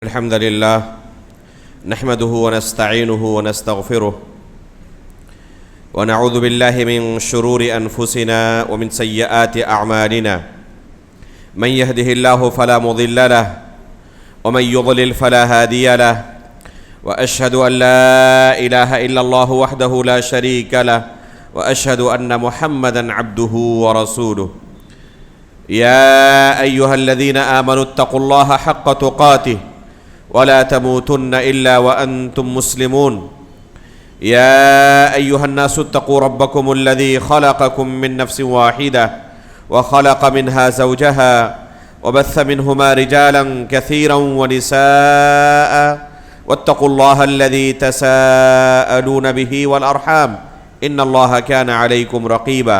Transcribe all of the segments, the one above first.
الحمد لله نحمده ونستعينه ونستغفره ونعوذ بالله من شرور أنفسنا ومن سيئات أعمالنا من يهده الله فلا مضل له ومن يضلل فلا هادي له وأشهد أن لا إله إلا الله وحده لا شريك له وأشهد أن محمدًا عبده ورسوله يا أيها الذين آمنوا اتقوا الله حق تقاته ولا تموتن إلا وأنتم مسلمون يا أيها الناس اتقوا ربكم الذي خلقكم من نفس واحدة وخلق منها زوجها وبث منهما رجالا كثيرا ونساء واتقوا الله الذي تساءلون به والأرحام إن الله كان عليكم رقيبا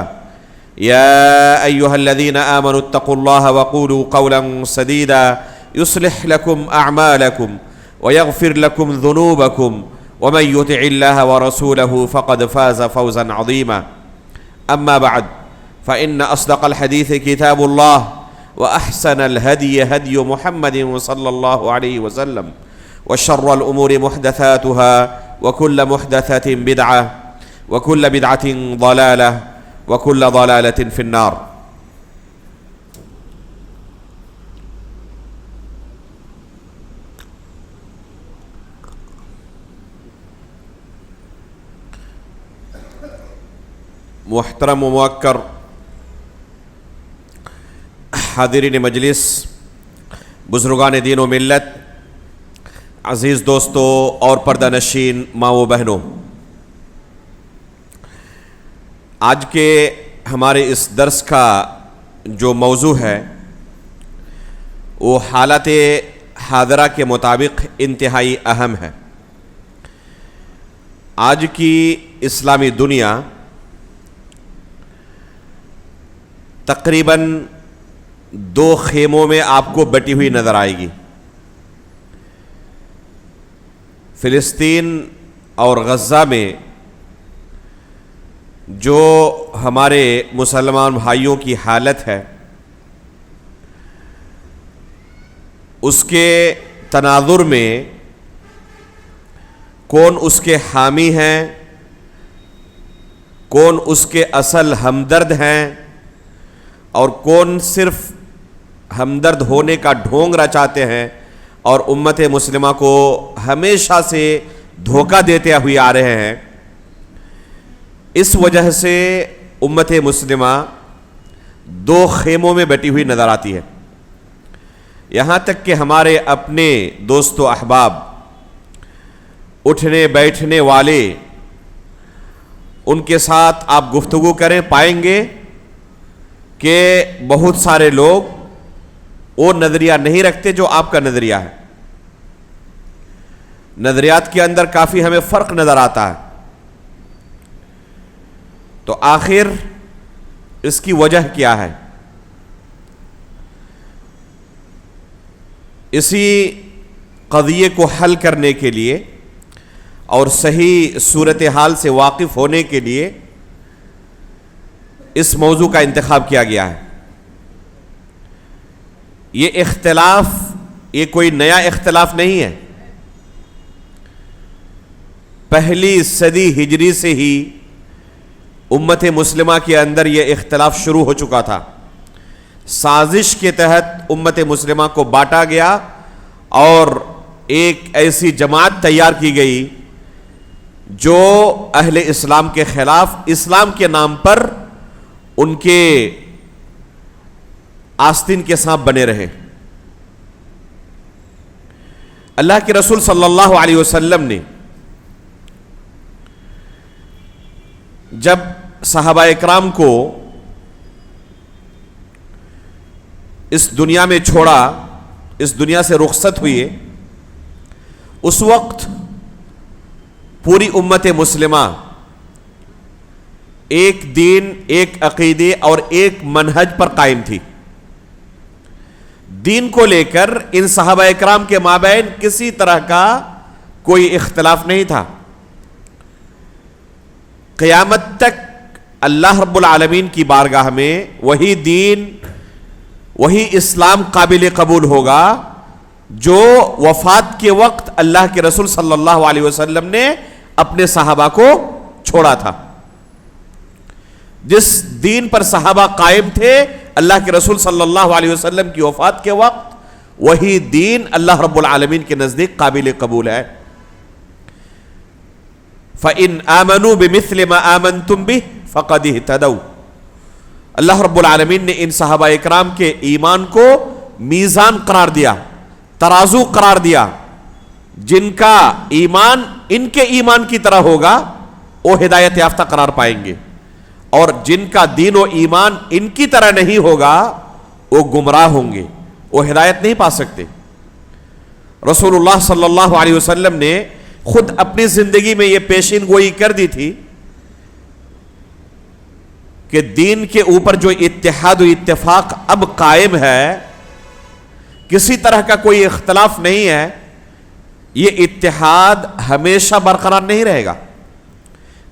يا أيها الذين آمنوا اتقوا الله وقولوا قولا سديدا يصلح لكم أعمالكم ويغفر لكم ذنوبكم ومن يطع الله ورسوله فقد فاز فوزا عظيما أما بعد فإن أصدق الحديث كتاب الله وأحسن الهدي هدي محمد صلى الله عليه وسلم وشر الأمور محدثاتها وكل محدثة بدعة وكل بدعة ضلالة وكل ضلالة في النار۔ محترم و موقر حاضرین مجلس، بزرگان دین و ملت، عزیز دوستو اور پردہ نشین ماں و بہنوں، آج کے ہمارے اس درس کا جو موضوع ہے وہ حالت حاضرہ کے مطابق انتہائی اہم ہے۔ آج کی اسلامی دنیا تقریباً دو خیموں میں آپ کو بٹی ہوئی نظر آئے گی، فلسطین اور غزہ میں جو ہمارے مسلمان بھائیوں کی حالت ہے اس کے تناظر میں کون اس کے حامی ہیں، کون اس کے اصل ہمدرد ہیں اور کون صرف ہمدرد ہونے کا ڈھونگ رچاتے ہیں اور امت مسلمہ کو ہمیشہ سے دھوکہ دیتے ہوئے آ رہے ہیں، اس وجہ سے امت مسلمہ دو خیموں میں بٹی ہوئی نظر آتی ہے۔ یہاں تک کہ ہمارے اپنے دوست و احباب، اٹھنے بیٹھنے والے، ان کے ساتھ آپ گفتگو کریں پائیں گے کہ بہت سارے لوگ وہ نظریہ نہیں رکھتے جو آپ کا نظریہ ہے۔ نظریات کے اندر کافی ہمیں فرق نظر آتا ہے، تو آخر اس کی وجہ کیا ہے؟ اسی قضیے کو حل کرنے کے لیے اور صحیح صورتحال سے واقف ہونے کے لیے اس موضوع کا انتخاب کیا گیا ہے۔ یہ اختلاف یہ کوئی نیا اختلاف نہیں ہے، پہلی صدی ہجری سے ہی امت مسلمہ کے اندر یہ اختلاف شروع ہو چکا تھا۔ سازش کے تحت امت مسلمہ کو بانٹا گیا اور ایک ایسی جماعت تیار کی گئی جو اہل اسلام کے خلاف اسلام کے نام پر ان کے آستین کے سانپ بنے رہے۔ اللہ کے رسول صلی اللہ علیہ وسلم نے جب صحابہ اکرام کو اس دنیا میں چھوڑا، اس دنیا سے رخصت ہوئے، اس وقت پوری امت مسلمہ ایک دین، ایک عقیدے اور ایک منہج پر قائم تھی۔ دین کو لے کر ان صحابہ اکرام کے مابین کسی طرح کا کوئی اختلاف نہیں تھا۔ قیامت تک اللہ رب العالمین کی بارگاہ میں وہی دین، وہی اسلام قابل قبول ہوگا جو وفات کے وقت اللہ کے رسول صلی اللہ علیہ وسلم نے اپنے صحابہ کو چھوڑا تھا. جس دین پر صحابہ قائم تھے اللہ کے رسول صلی اللہ علیہ وسلم کی وفات کے وقت، وہی دین اللہ رب العالمین کے نزدیک قابل قبول ہے. فَإِنْ آمَنُوا بِمِثْلِ مَا آمَنْتُمْ بِهِ فَقَدِ اهْتَدَوْا. اللہ رب العالمین نے ان صحابہ اکرام کے ایمان کو میزان قرار دیا، ترازو قرار دیا. جن کا ایمان ان کے ایمان کی طرح ہوگا وہ ہدایت یافتہ قرار پائیں گے، اور جن کا دین و ایمان ان کی طرح نہیں ہوگا وہ گمراہ ہوں گے، وہ ہدایت نہیں پا سکتے. رسول اللہ صلی اللہ علیہ وسلم نے خود اپنی زندگی میں یہ پیشین گوئی کر دی تھی کہ دین کے اوپر جو اتحاد و اتفاق اب قائم ہے، کسی طرح کا کوئی اختلاف نہیں ہے، یہ اتحاد ہمیشہ برقرار نہیں رہے گا.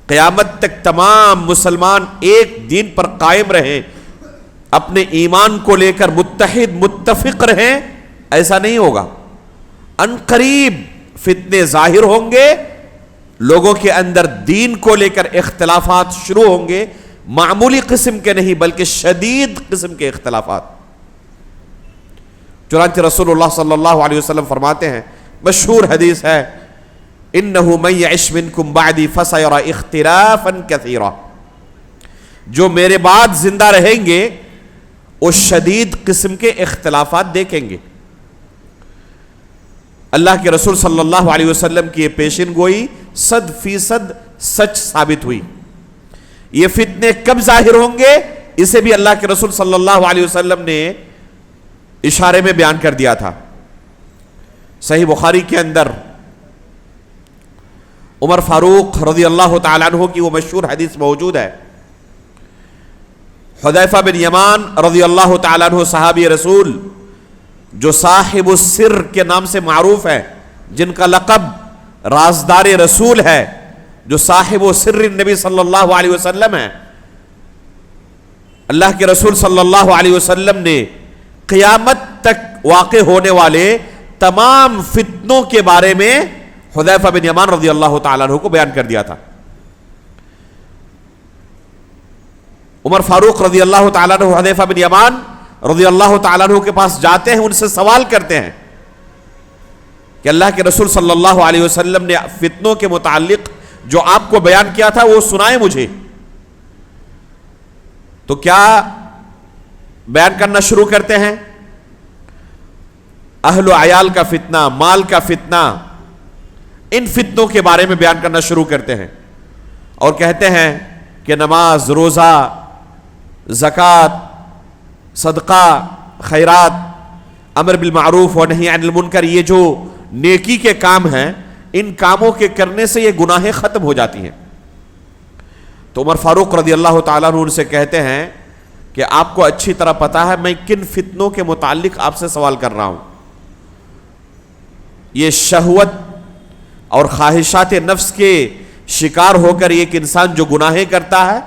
قیامت تک تمام مسلمان ایک دین پر قائم رہیں، اپنے ایمان کو لے کر متحد متفق رہیں، ایسا نہیں ہوگا. ان قریب فتنے ظاہر ہوں گے، لوگوں کے اندر دین کو لے کر اختلافات شروع ہوں گے، معمولی قسم کے نہیں بلکہ شدید قسم کے اختلافات. چنانچہ رسول اللہ صلی اللہ علیہ وسلم فرماتے ہیں، مشہور حدیث ہے، انہو من یعش منکم بعدی فسیرى اختلافا کثیرا. جو میرے بعد زندہ رہیں گے وہ شدید قسم کے اختلافات دیکھیں گے. اللہ کے رسول صلی اللہ علیہ وسلم کی یہ پیشن گوئی 100% سچ ثابت ہوئی. یہ فتنے کب ظاہر ہوں گے اسے بھی اللہ کے رسول صلی اللہ علیہ وسلم نے اشارے میں بیان کر دیا تھا. صحیح بخاری کے اندر عمر فاروق رضی اللہ تعالیٰ عنہ کی وہ مشہور حدیث موجود ہے. حذیفہ بن یمان رضی اللہ تعالیٰ عنہ صحابی رسول جو صاحب السر کے نام سے معروف ہے، جن کا لقب رازدار رسول ہے، جو صاحب سر النبی صلی اللہ علیہ وسلم ہے، اللہ کے رسول صلی اللہ علیہ وسلم نے قیامت تک واقع ہونے والے تمام فتنوں کے بارے میں حذیفہ بن یمان رضی اللہ تعالیٰ عنہ کو بیان کر دیا تھا. عمر فاروق رضی اللہ تعالیٰ عنہ حذیفہ بن یمان رضی اللہ تعالیٰ عنہ کے پاس جاتے ہیں، ان سے سوال کرتے ہیں کہ اللہ کے رسول صلی اللہ علیہ وسلم نے فتنوں کے متعلق جو آپ کو بیان کیا تھا وہ سنائے مجھے. تو کیا بیان کرنا شروع کرتے ہیں؟ اہل و عیال کا فتنہ، مال کا فتنہ، ان فتنوں کے بارے میں بیان کرنا شروع کرتے ہیں، اور کہتے ہیں کہ نماز، روزہ، زکوٰۃ، صدقہ، خیرات، امر بالمعروف و نہی عن المنکر، یہ جو نیکی کے کام ہیں، ان کاموں کے کرنے سے یہ گناہیں ختم ہو جاتی ہیں. تو عمر فاروق رضی اللہ تعالیٰ عنہ ان سے کہتے ہیں کہ آپ کو اچھی طرح پتا ہے میں کن فتنوں کے متعلق آپ سے سوال کر رہا ہوں. یہ شہوت اور خواہشات نفس کے شکار ہو کر ایک انسان جو گناہیں کرتا ہے،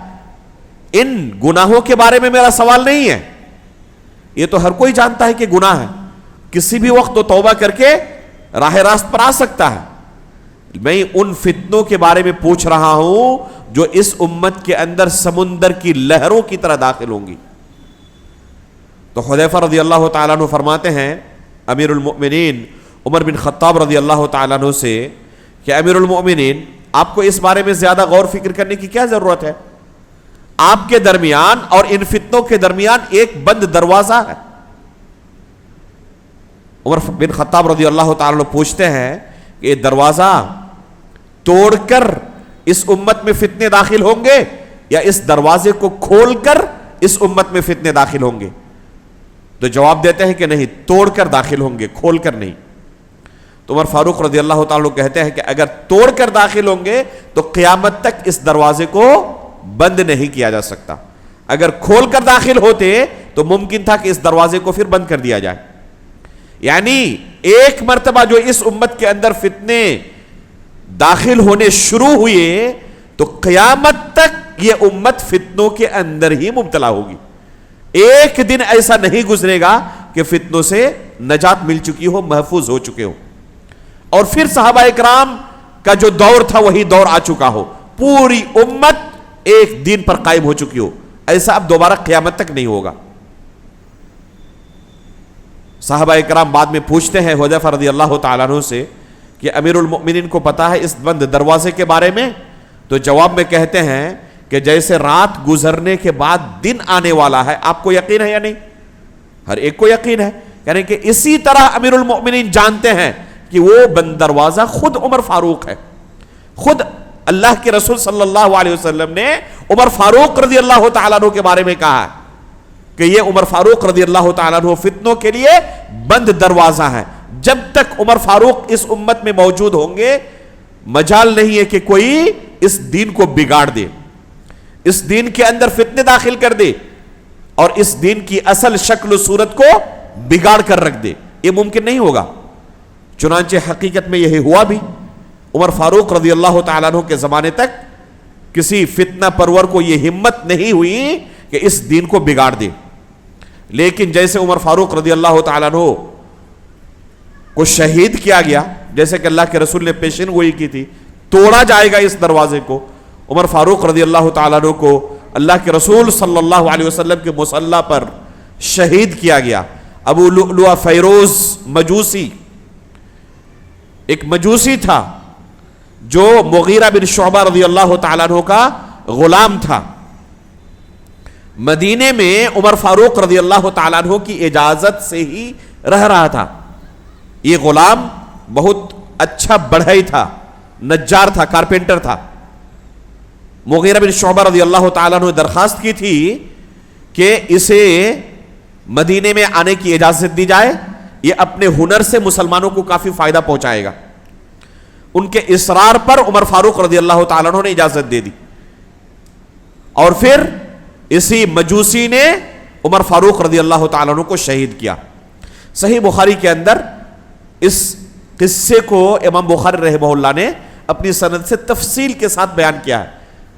ان گناہوں کے بارے میں میرا سوال نہیں ہے. یہ تو ہر کوئی جانتا ہے کہ گناہ ہے، کسی بھی وقت تو توبہ کر کے راہ راست پر آ سکتا ہے. میں ان فتنوں کے بارے میں پوچھ رہا ہوں جو اس امت کے اندر سمندر کی لہروں کی طرح داخل ہوں گی. تو حذیفہ رضی اللہ تعالیٰ عنہ فرماتے ہیں امیر المؤمنین عمر بن خطاب رضی اللہ تعالیٰ عنہ سے کہ امیر المؤمنین آپ کو اس بارے میں زیادہ غور فکر کرنے کی کیا ضرورت ہے؟ آپ کے درمیان اور ان فتنوں کے درمیان ایک بند دروازہ ہے. عمر بن خطاب رضی اللہ تعالیٰ عنہ پوچھتے ہیں کہ یہ دروازہ توڑ کر اس امت میں فتنے داخل ہوں گے یا اس دروازے کو کھول کر اس امت میں فتنے داخل ہوں گے؟ تو جواب دیتے ہیں کہ نہیں، توڑ کر داخل ہوں گے، کھول کر نہیں. تو عمر فاروق رضی اللہ تعالیٰ کہتے ہیں کہ اگر توڑ کر داخل ہوں گے تو قیامت تک اس دروازے کو بند نہیں کیا جا سکتا. اگر کھول کر داخل ہوتے تو ممکن تھا کہ اس دروازے کو پھر بند کر دیا جائے. یعنی ایک مرتبہ جو اس امت کے اندر فتنے داخل ہونے شروع ہوئے تو قیامت تک یہ امت فتنوں کے اندر ہی مبتلا ہوگی. ایک دن ایسا نہیں گزرے گا کہ فتنوں سے نجات مل چکی ہو، محفوظ ہو چکے ہو، اور پھر صحابہ اکرام کا جو دور تھا وہی دور آ چکا ہو، پوری امت ایک دین پر قائم ہو چکی ہو. ایسا اب دوبارہ قیامت تک نہیں ہوگا. صحابہ اکرام بعد میں پوچھتے ہیں حذیفہ رضی اللہ تعالیٰ عنہ سے کہ امیر المؤمنین کو پتا ہے اس بند دروازے کے بارے میں؟ تو جواب میں کہتے ہیں کہ جیسے رات گزرنے کے بعد دن آنے والا ہے. آپ کو یقین ہے یا نہیں؟ ہر ایک کو یقین ہے. یعنی کہ اسی طرح امیر المؤمنین جانتے ہیں کہ وہ بند دروازہ خود عمر فاروق ہے. خود اللہ کے رسول صلی اللہ علیہ وسلم نے عمر فاروق رضی اللہ تعالیٰ عنہ کے بارے میں کہا ہے کہ یہ عمر فاروق رضی اللہ تعالیٰ عنہ فتنوں کے لیے بند دروازہ ہے. جب تک عمر فاروق اس امت میں موجود ہوں گے مجال نہیں ہے کہ کوئی اس دین کو بگاڑ دے، اس دین کے اندر فتنے داخل کر دے اور اس دین کی اصل شکل و صورت کو بگاڑ کر رکھ دے. یہ ممکن نہیں ہوگا. چنانچہ حقیقت میں یہی ہوا بھی. عمر فاروق رضی اللہ تعالیٰ عنہ کے زمانے تک کسی فتنہ پرور کو یہ ہمت نہیں ہوئی کہ اس دین کو بگاڑ دے. لیکن جیسے عمر فاروق رضی اللہ تعالیٰ عنہ کو شہید کیا گیا، جیسے کہ اللہ کے رسول نے پیشین گوئی کی تھی توڑا جائے گا اس دروازے کو، عمر فاروق رضی اللہ تعالیٰ عنہ کو اللہ کے رسول صلی اللہ علیہ وسلم کے مصلی پر شہید کیا گیا. ابو لؤلؤ فیروز مجوسی، ایک مجوسی تھا جو مغیرہ بن شعبہ رضی اللہ تعالیٰ عنہ کا غلام تھا. مدینے میں عمر فاروق رضی اللہ تعالیٰ عنہ کی اجازت سے ہی رہ رہا تھا. یہ غلام بہت اچھا بڑھئی تھا، نجار تھا، کارپینٹر تھا. مغیرہ بن شعبہ رضی اللہ تعالیٰ عنہ درخواست کی تھی کہ اسے مدینے میں آنے کی اجازت دی جائے، یہ اپنے ہنر سے مسلمانوں کو کافی فائدہ پہنچائے گا. ان کے اصرار پر عمر فاروق رضی اللہ تعالیٰ عنہ نے اجازت دے دی، اور پھر اسی مجوسی نے عمر فاروق رضی اللہ تعالیٰ عنہ کو شہید کیا. صحیح بخاری کے اندر اس قصے کو امام بخاری رحمہ اللہ نے اپنی سند سے تفصیل کے ساتھ بیان کیا ہے.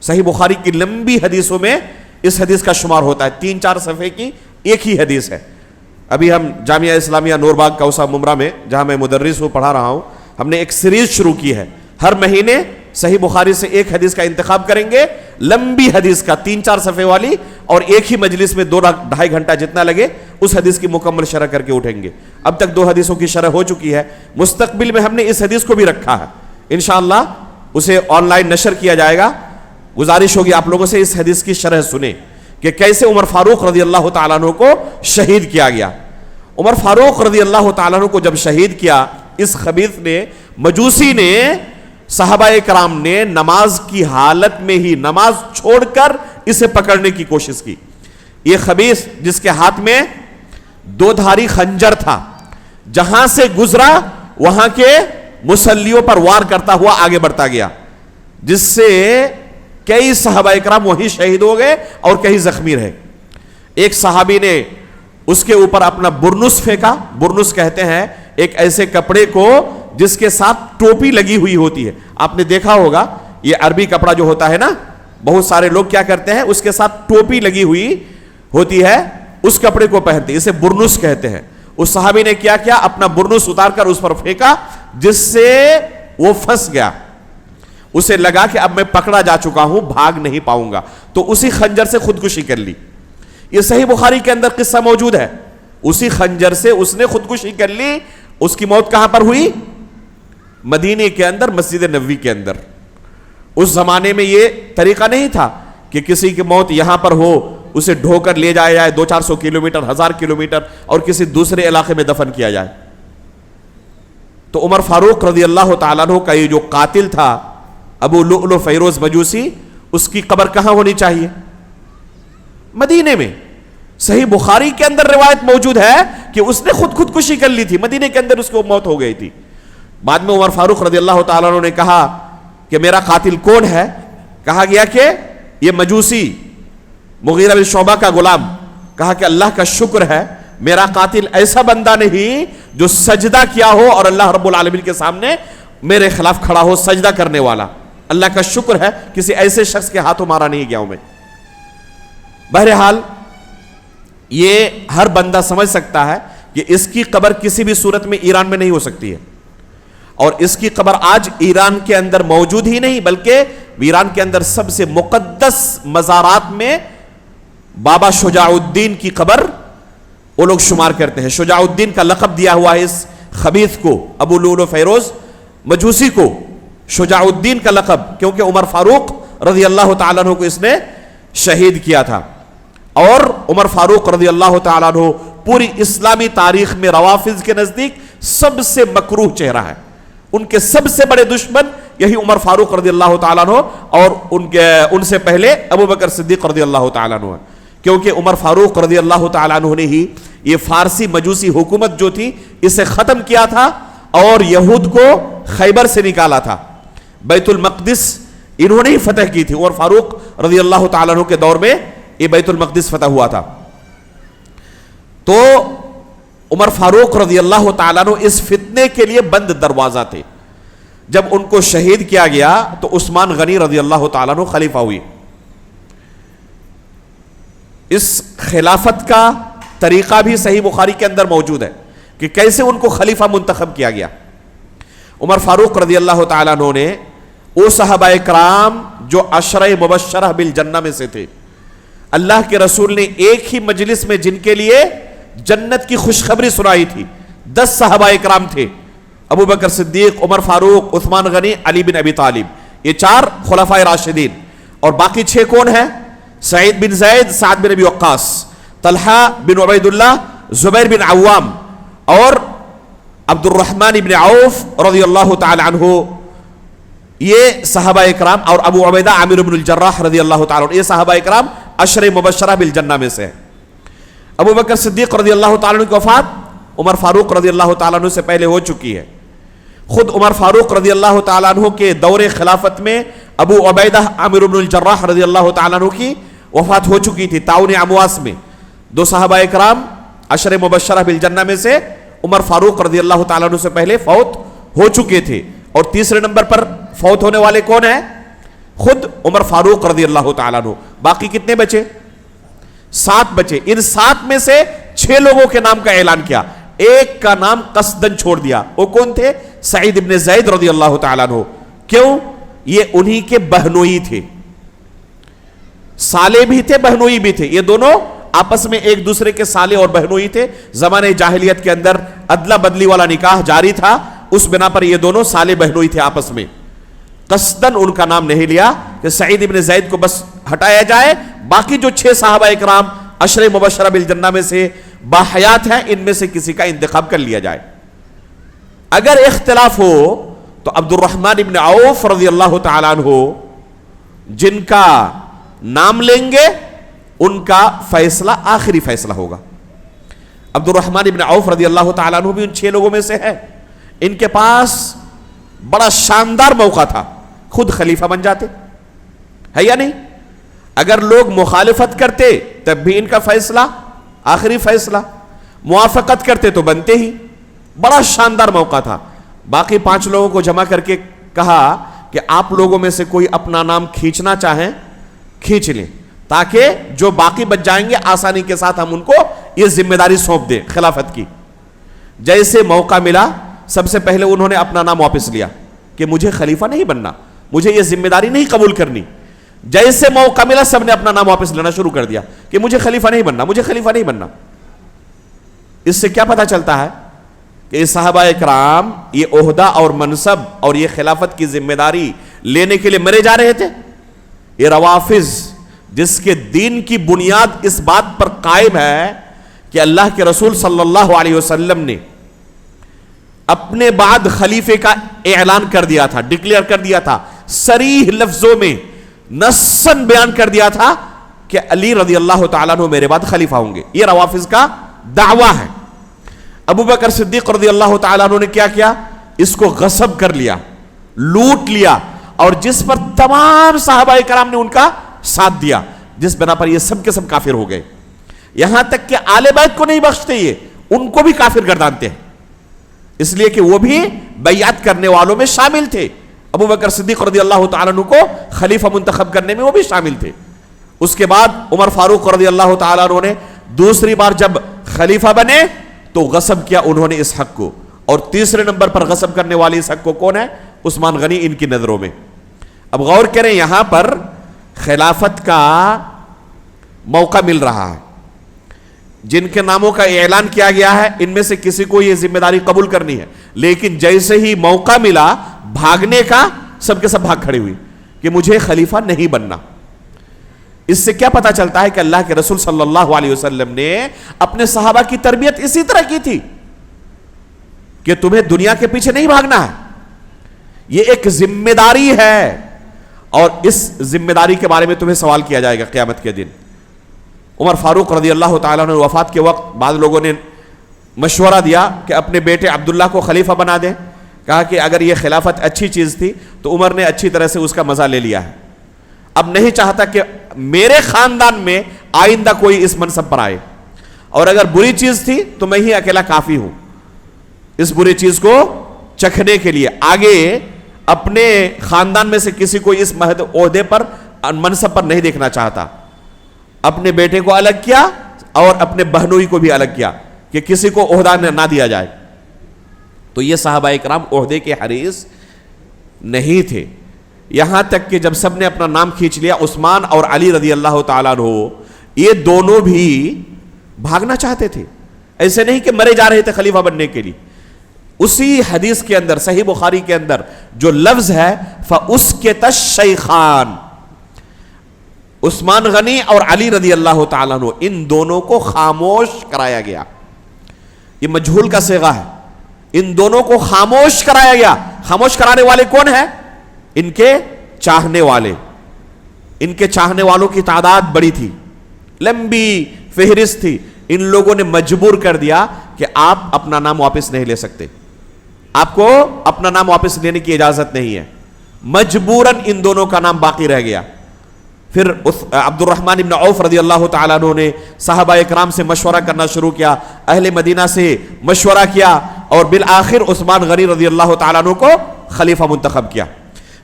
صحیح بخاری کی لمبی حدیثوں میں اس حدیث کا شمار ہوتا ہے. 3-4 صفحے کی ایک ہی حدیث ہے. ابھی ہم جامعہ اسلامیہ نور باغ کوثا ممرہ میں جہاں میں مدرس ہوں پڑھا رہا ہوں، ہم نے ایک سیریز شروع کی ہے. ہر مہینے صحیح بخاری سے ایک حدیث کا انتخاب کریں گے، لمبی حدیث کا 3-4 صفحے والی، اور ایک ہی مجلس میں 2-2.5 گھنٹہ جتنا لگے اس حدیث کی مکمل شرح کر کے اٹھیں گے. اب تک 2 حدیثوں کی شرح ہو چکی ہے. مستقبل میں ہم نے اس حدیث کو بھی رکھا ہے، انشاءاللہ اسے آن لائن نشر کیا جائے گا. گزارش ہوگی آپ لوگوں سے اس حدیث کی شرح سنیں کہ کیسے عمر فاروق رضی اللہ تعالیٰ عنہ کو شہید کیا گیا. عمر فاروق رضی اللہ تعالیٰ عنہ کو جب شہید کیا، اس خبیث نے، مجوسی نے، صحابہ کرام نے نماز کی حالت میں ہی نماز چھوڑ کر اسے پکڑنے کی کوشش کی. یہ خبیث جس کے ہاتھ میں 2 دھاری خنجر تھا، جہاں سے گزرا وہاں کے مسلیوں پر وار کرتا ہوا آگے بڑھتا گیا، جس سے کئی صحابہ کرام وہیں شہید ہو گئے اور کئی زخمی رہے. ایک صحابی نے اس کے اوپر اپنا برنس پھینکا. برنس کہتے ہیں ایک ایسے کپڑے کو جس کے ساتھ ٹوپی لگی ہوئی ہوتی ہے. آپ نے دیکھا ہوگا یہ عربی کپڑا جو ہوتا ہے نا، بہت سارے لوگ کیا کرتے ہیں، اس کے ساتھ ٹوپی لگی ہوئی ہوتی ہے، اس کپڑے کو پہنتے ہیں، اسے برنس کہتے ہیں. اس صحابی نے کیا کیا، اپنا برنس اتار کر اس پر پھینکا، جس سے وہ پھنس گیا. اسے لگا کہ اب میں پکڑا جا چکا ہوں، بھاگ نہیں پاؤں گا، تو اسی خنجر سے خودکشی کر لی. یہ صحیح بخاری کے اندر قصہ موجود ہے. اسی خنجر سے اس نے خودکشی کر لی. اس کی موت کہاں پر ہوئی؟ مدینے کے اندر، مسجد نبوی کے اندر. اس زمانے میں یہ طریقہ نہیں تھا کہ کسی کی موت یہاں پر ہو اسے ڈھو کر لے جایا جائے 200-400 کلومیٹر، 1000 کلومیٹر، اور کسی دوسرے علاقے میں دفن کیا جائے. تو عمر فاروق رضی اللہ تعالیٰ عنہ کا یہ جو قاتل تھا ابو لؤلؤ فیروز مجوسی، اس کی قبر کہاں ہونی چاہیے؟ مدینے میں. صحیح بخاری کے اندر روایت موجود ہے کہ اس نے خودکشی کر لی تھی، مدینے کے اندر اس کو موت ہو گئی تھی. بعد میں عمر فاروق رضی اللہ تعالیٰ عنہ نے کہا کہ میرا قاتل کون ہے؟ کہا گیا کہ یہ مجوسی مغیرہ بن شعبہ کا غلام. کہا کہ اللہ کا شکر ہے میرا قاتل ایسا بندہ نہیں جو سجدہ کیا ہو اور اللہ رب العالمین کے سامنے میرے خلاف کھڑا ہو سجدہ کرنے والا. اللہ کا شکر ہے کسی ایسے شخص کے ہاتھوں مارا نہیں گیا ہوں میں. بہرحال یہ ہر بندہ سمجھ سکتا ہے کہ اس کی قبر کسی بھی صورت میں ایران میں نہیں ہو سکتی ہے، اور اس کی قبر آج ایران کے اندر موجود ہی نہیں، بلکہ ایران کے اندر سب سے مقدس مزارات میں بابا شجاع الدین کی قبر وہ لوگ شمار کرتے ہیں۔ شجاع الدین کا لقب دیا ہوا ہے اس خبیث کو، ابو لولو فیروز مجوسی کو شجاع الدین کا لقب، کیونکہ عمر فاروق رضی اللہ تعالیٰ عنہ کو اس نے شہید کیا تھا۔ اور عمر فاروق رضی اللہ تعالیٰ عنہ پوری اسلامی تاریخ میں روافض کے نزدیک سب سے مکروہ چہرہ ہے، ان کے سب سے بڑے دشمن یہی عمر فاروق رضی اللہ تعالیٰ عنہ اور ان سے پہلے ابو بکر صدیق رضی اللہ تعالیٰ عنہ، کیونکہ عمر فاروق رضی اللہ تعالیٰ عنہ نے ہی یہ فارسی مجوسی حکومت جو تھی اسے ختم کیا تھا اور یہود کو خیبر سے نکالا تھا۔ بیت المقدس انہوں نے ہی فتح کی تھی، عمر فاروق رضی اللہ تعالیٰ عنہ کے دور میں یہ بیت المقدس فتح ہوا تھا۔ تو عمر فاروق رضی اللہ تعالیٰ عنہ اس فتنے کے لیے بند دروازہ تھے۔ جب ان کو شہید کیا گیا تو عثمان غنی رضی اللہ تعالیٰ عنہ خلیفہ ہوئی۔ اس خلافت کا طریقہ بھی صحیح بخاری کے اندر موجود ہے کہ کیسے ان کو خلیفہ منتخب کیا گیا۔ عمر فاروق رضی اللہ تعالیٰ عنہ نے وہ صحابہ کرام جو عشرہ مبشرہ بالجنہ میں سے تھے، اللہ کے رسول نے ایک ہی مجلس میں جن کے لیے جنت کی خوشخبری سنائی تھی، 10 صحابہ کرام تھے، ابو بکر صدیق، عمر فاروق، عثمان غنی، علی بن ابی طالب، یہ 4 خلفائے راشدین، اور باقی 6 کون ہیں؟ سعید بن زید، سعد بن ابی وقاص، طلحہ بن عبید اللہ، زبیر بن عوام، اور عبد الرحمن بن عوف رضی اللہ تعالی عنہ، یہ صحابہ اکرام، اور ابو عبیدہ عامر بن الجراح رضی اللہ تعالی عنہ، یہ صحابہ اکرام عشر مبشرہ بالجنہ میں سے ہیں۔ ابو بکر صدیق رضی اللہ تعالی عنہ کی وفات عمر فاروق رضی اللہ تعالی عنہ سے پہلے ہو چکی ہے۔ خود عمر فاروق رضی اللہ تعالی عنہ کے دور خلافت میں ابو عبیدہ عامر بن الجراح رضی اللہ تعالی عنہ کی وفات ہو چکی تھی طاعون امواس میں۔ 2 صحابہ اکرام عشر مبشرہ بالجنہ میں سے عمر فاروق رضی اللہ تعالیٰ عنہ سے پہلے فوت ہو چکے تھے، اور تیسرے نمبر پر فوت ہونے والے کون ہیں؟ خود عمر فاروق رضی اللہ تعالیٰ عنہ۔ باقی کتنے بچے؟ 7 بچے۔ ان 7 میں سے 6 لوگوں کے نام کا اعلان کیا، ایک کا نام قصدن چھوڑ دیا۔ وہ کون تھے؟ سعید بن زید رضی اللہ تعالیٰ عنہ۔ کیوں؟ یہ انہی کے بہنوئی تھے، سالے بھی تھے بہنوئی بھی تھے، یہ دونوں آپس میں ایک دوسرے کے سالے اور بہنوئی تھے۔ زمانے جاہلیت کے اندر ادلا بدلی والا نکاح جاری تھا، اس بنا پر یہ دونوں سالے بہنوئی تھے آپس میں۔ قصدن ان کا نام نہیں لیا کہ سعید ابن زید کو بس ہٹایا جائے، باقی جو 6 صحابہ اکرام عشر مبشرہ بالجنہ میں سے باحیات ہیں ان میں سے کسی کا انتخاب کر لیا جائے۔ اگر اختلاف ہو تو عبد الرحمن ابن عوف رضی اللہ تعالیٰ عنہ جن کا نام لیں گے ان کا فیصلہ آخری فیصلہ ہوگا۔ عبد الرحمن ابن عوف رضی اللہ تعالیٰ عنہ بھی ان 6 لوگوں میں سے ہے۔ ان کے پاس بڑا شاندار موقع تھا، خود خلیفہ بن جاتے، ہے یا نہیں؟ اگر لوگ مخالفت کرتے تب بھی ان کا فیصلہ آخری فیصلہ، موافقت کرتے تو بنتے ہی۔ بڑا شاندار موقع تھا۔ باقی 5 لوگوں کو جمع کر کے کہا کہ آپ لوگوں میں سے کوئی اپنا نام کھینچنا چاہیں کھینچ لیں، تاکہ جو باقی بچ جائیں گے آسانی کے ساتھ ہم ان کو یہ ذمہ داری سونپ دیں خلافت کی۔ جیسے موقع ملا سب سے پہلے انہوں نے اپنا نام واپس لیا کہ مجھے خلیفہ نہیں بننا، مجھے یہ ذمہ داری نہیں قبول کرنی۔ جیسے موقع ملا سب نے اپنا نام واپس لینا شروع کر دیا کہ مجھے خلیفہ نہیں بننا، مجھے خلیفہ نہیں بننا۔ اس سے کیا پتہ چلتا ہے کہ صحابہ اکرام یہ عہدہ اور منصب اور یہ خلافت کی ذمہ داری لینے کے لیے مرے جا رہے تھے۔ یہ روافض جس کے دین کی بنیاد اس بات پر قائم ہے کہ اللہ کے رسول صلی اللہ علیہ وسلم نے اپنے بعد خلیفے کا اعلان کر دیا تھا، ڈکلیئر کر دیا تھا، صریح لفظوں میں نصاً بیان کر دیا تھا کہ علی رضی اللہ تعالیٰ عنہ میرے بعد خلیفہ ہوں گے۔ یہ روافض کا دعویٰ ہے۔ ابو بکر صدیق رضی اللہ تعالیٰ عنہ نے کیا کیا؟ اس کو غصب کر لیا، لوٹ لیا، اور جس پر تمام صحابہ کرام نے ان کا ساتھ دیا، جس بنا پر یہ سب کے سب کافر ہو گئے۔ یہاں تک کہ آل بیت کو نہیں بخشتے، یہ ان کو بھی کافر گردانتے ہیں، اس لیے کہ وہ بھی بیعت کرنے والوں میں شامل تھے۔ ابو بکر صدیق رضی اللہ تعالیٰ عنہ کو خلیفہ منتخب کرنے میں وہ بھی شامل تھے۔ اس کے بعد عمر فاروق رضی اللہ تعالیٰ عنہ نے دوسری بار جب خلیفہ بنے تو غصب کیا انہوں نے اس حق کو. اور تیسرے نمبر پر غصب کرنے والے اس حق کو کون ہے؟ عثمان غنی ان کی نظروں میں. اب غور کریں، یہاں پر خلافت کا موقع مل رہا ہے، جن کے ناموں کا اعلان کیا گیا ہے ان میں سے کسی کو یہ ذمہ داری قبول کرنی ہے، لیکن جیسے ہی موقع ملا بھاگنے کا، سب کے سب بھاگ کھڑے ہوئی کہ مجھے خلیفہ نہیں بننا. اس سے کیا پتا چلتا ہے کہ اللہ کے رسول صلی اللہ علیہ وسلم نے اپنے صحابہ کی تربیت اسی طرح کی تھی کہ تمہیں دنیا کے پیچھے نہیں بھاگنا ہے، یہ ایک ذمہ داری ہے، اور اس ذمہ داری کے بارے میں تمہیں سوال کیا جائے گا قیامت کے دن. عمر فاروق رضی اللہ تعالیٰ عنہ وفات کے وقت بعض لوگوں نے مشورہ دیا کہ اپنے بیٹے عبداللہ کو خلیفہ بنا دیں. کہا کہ اگر یہ خلافت اچھی چیز تھی تو عمر نے اچھی طرح سے اس کا مزہ لے لیا ہے، اب نہیں چاہتا کہ میرے خاندان میں آئندہ کوئی اس منصب پر آئے، اور اگر بری چیز تھی تو میں ہی اکیلا کافی ہوں اس بری چیز کو چکھنے کے لیے. آگے اپنے خاندان میں سے کسی کو اس عہدے پر منصب پر نہیں دیکھنا چاہتا. اپنے بیٹے کو الگ کیا اور اپنے بہنوئی کو بھی الگ کیا کہ کسی کو عہدہ نہ دیا جائے. تو یہ صحابہ اکرام عہدے کے حریص نہیں تھے، یہاں تک کہ جب سب نے اپنا نام کھینچ لیا، عثمان اور علی رضی اللہ تعالیٰ عنہ یہ دونوں بھی بھاگنا چاہتے تھے. ایسے نہیں کہ مرے جا رہے تھے خلیفہ بننے کے لیے. اسی حدیث کے اندر صحیح بخاری کے اندر جو لفظ ہے فَأُسْكِتَ الشَّيْخَانِ، عثمان غنی اور علی رضی اللہ تعالیٰ عنہ ان دونوں کو خاموش کرایا گیا. یہ مجہول کا صیغہ ہے، ان دونوں کو خاموش کرایا گیا. خاموش کرانے والے کون ہیں؟ ان کے چاہنے والے. ان کے چاہنے والوں کی تعداد بڑی تھی، لمبی فہرست تھی. ان لوگوں نے مجبور کر دیا کہ آپ اپنا نام واپس نہیں لے سکتے، آپ کو اپنا نام واپس لینے کی اجازت نہیں ہے. مجبوراً ان دونوں کا نام باقی رہ گیا. پھر عبد الرحمن بن عوف رضی اللہ تعالیٰ عنہ نے صحابہ اکرام سے مشورہ کرنا شروع کیا، اہل مدینہ سے مشورہ کیا، اور بالآخر عثمان غنی رضی اللہ تعالیٰ عنہ کو خلیفہ منتخب کیا.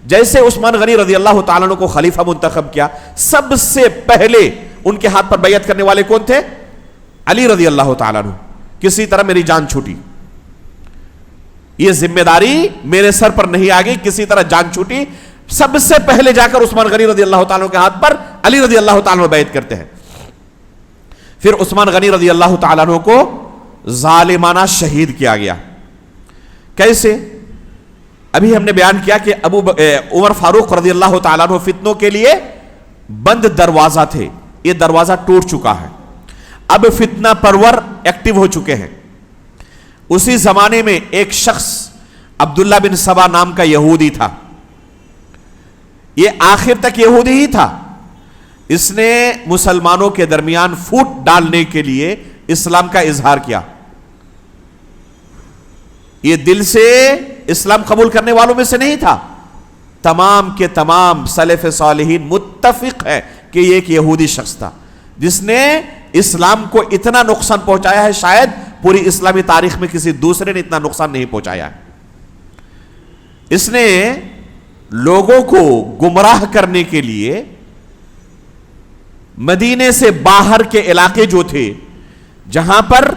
جیسے عثمان غنی رضی اللہ تعالیٰ عنہ کو خلیفہ منتخب کیا، سب سے پہلے ان کے ہاتھ پر بیعت کرنے والے کون تھے؟ علی رضی اللہ تعالیٰ عنہ. کسی طرح میری جان چھوٹی، یہ ذمہ داری میرے سر پر نہیں آ گئی، کسی طرح جان چھوٹی. سب سے پہلے جا کر عثمان غنی رضی اللہ تعالیٰ عنہ کے ہاتھ پر علی رضی اللہ تعالیٰ عنہ بیعت کرتے ہیں. پھر عثمان غنی رضی اللہ تعالیٰ عنہ کو ظالمانہ شہید کیا گیا. کیسے؟ ابھی ہم نے بیان کیا کہ عمر فاروق رضی اللہ تعالیٰ عنہ فتنوں کے لیے بند دروازہ تھے، یہ دروازہ ٹوٹ چکا ہے، اب فتنہ پرور ایکٹیو ہو چکے ہیں. اسی زمانے میں ایک شخص عبداللہ بن سبا نام کا یہودی تھا، یہ آخر تک یہودی ہی تھا. اس نے مسلمانوں کے درمیان پھوٹ ڈالنے کے لیے اسلام کا اظہار کیا. یہ دل سے اسلام قبول کرنے والوں میں سے نہیں تھا. تمام کے تمام سلف صالحین متفق ہے کہ یہ ایک یہودی شخص تھا جس نے اسلام کو اتنا نقصان پہنچایا ہے، شاید پوری اسلامی تاریخ میں کسی دوسرے نے اتنا نقصان نہیں پہنچایا ہے. اس نے لوگوں کو گمراہ کرنے کے لیے مدینے سے باہر کے علاقے جو تھے، جہاں پر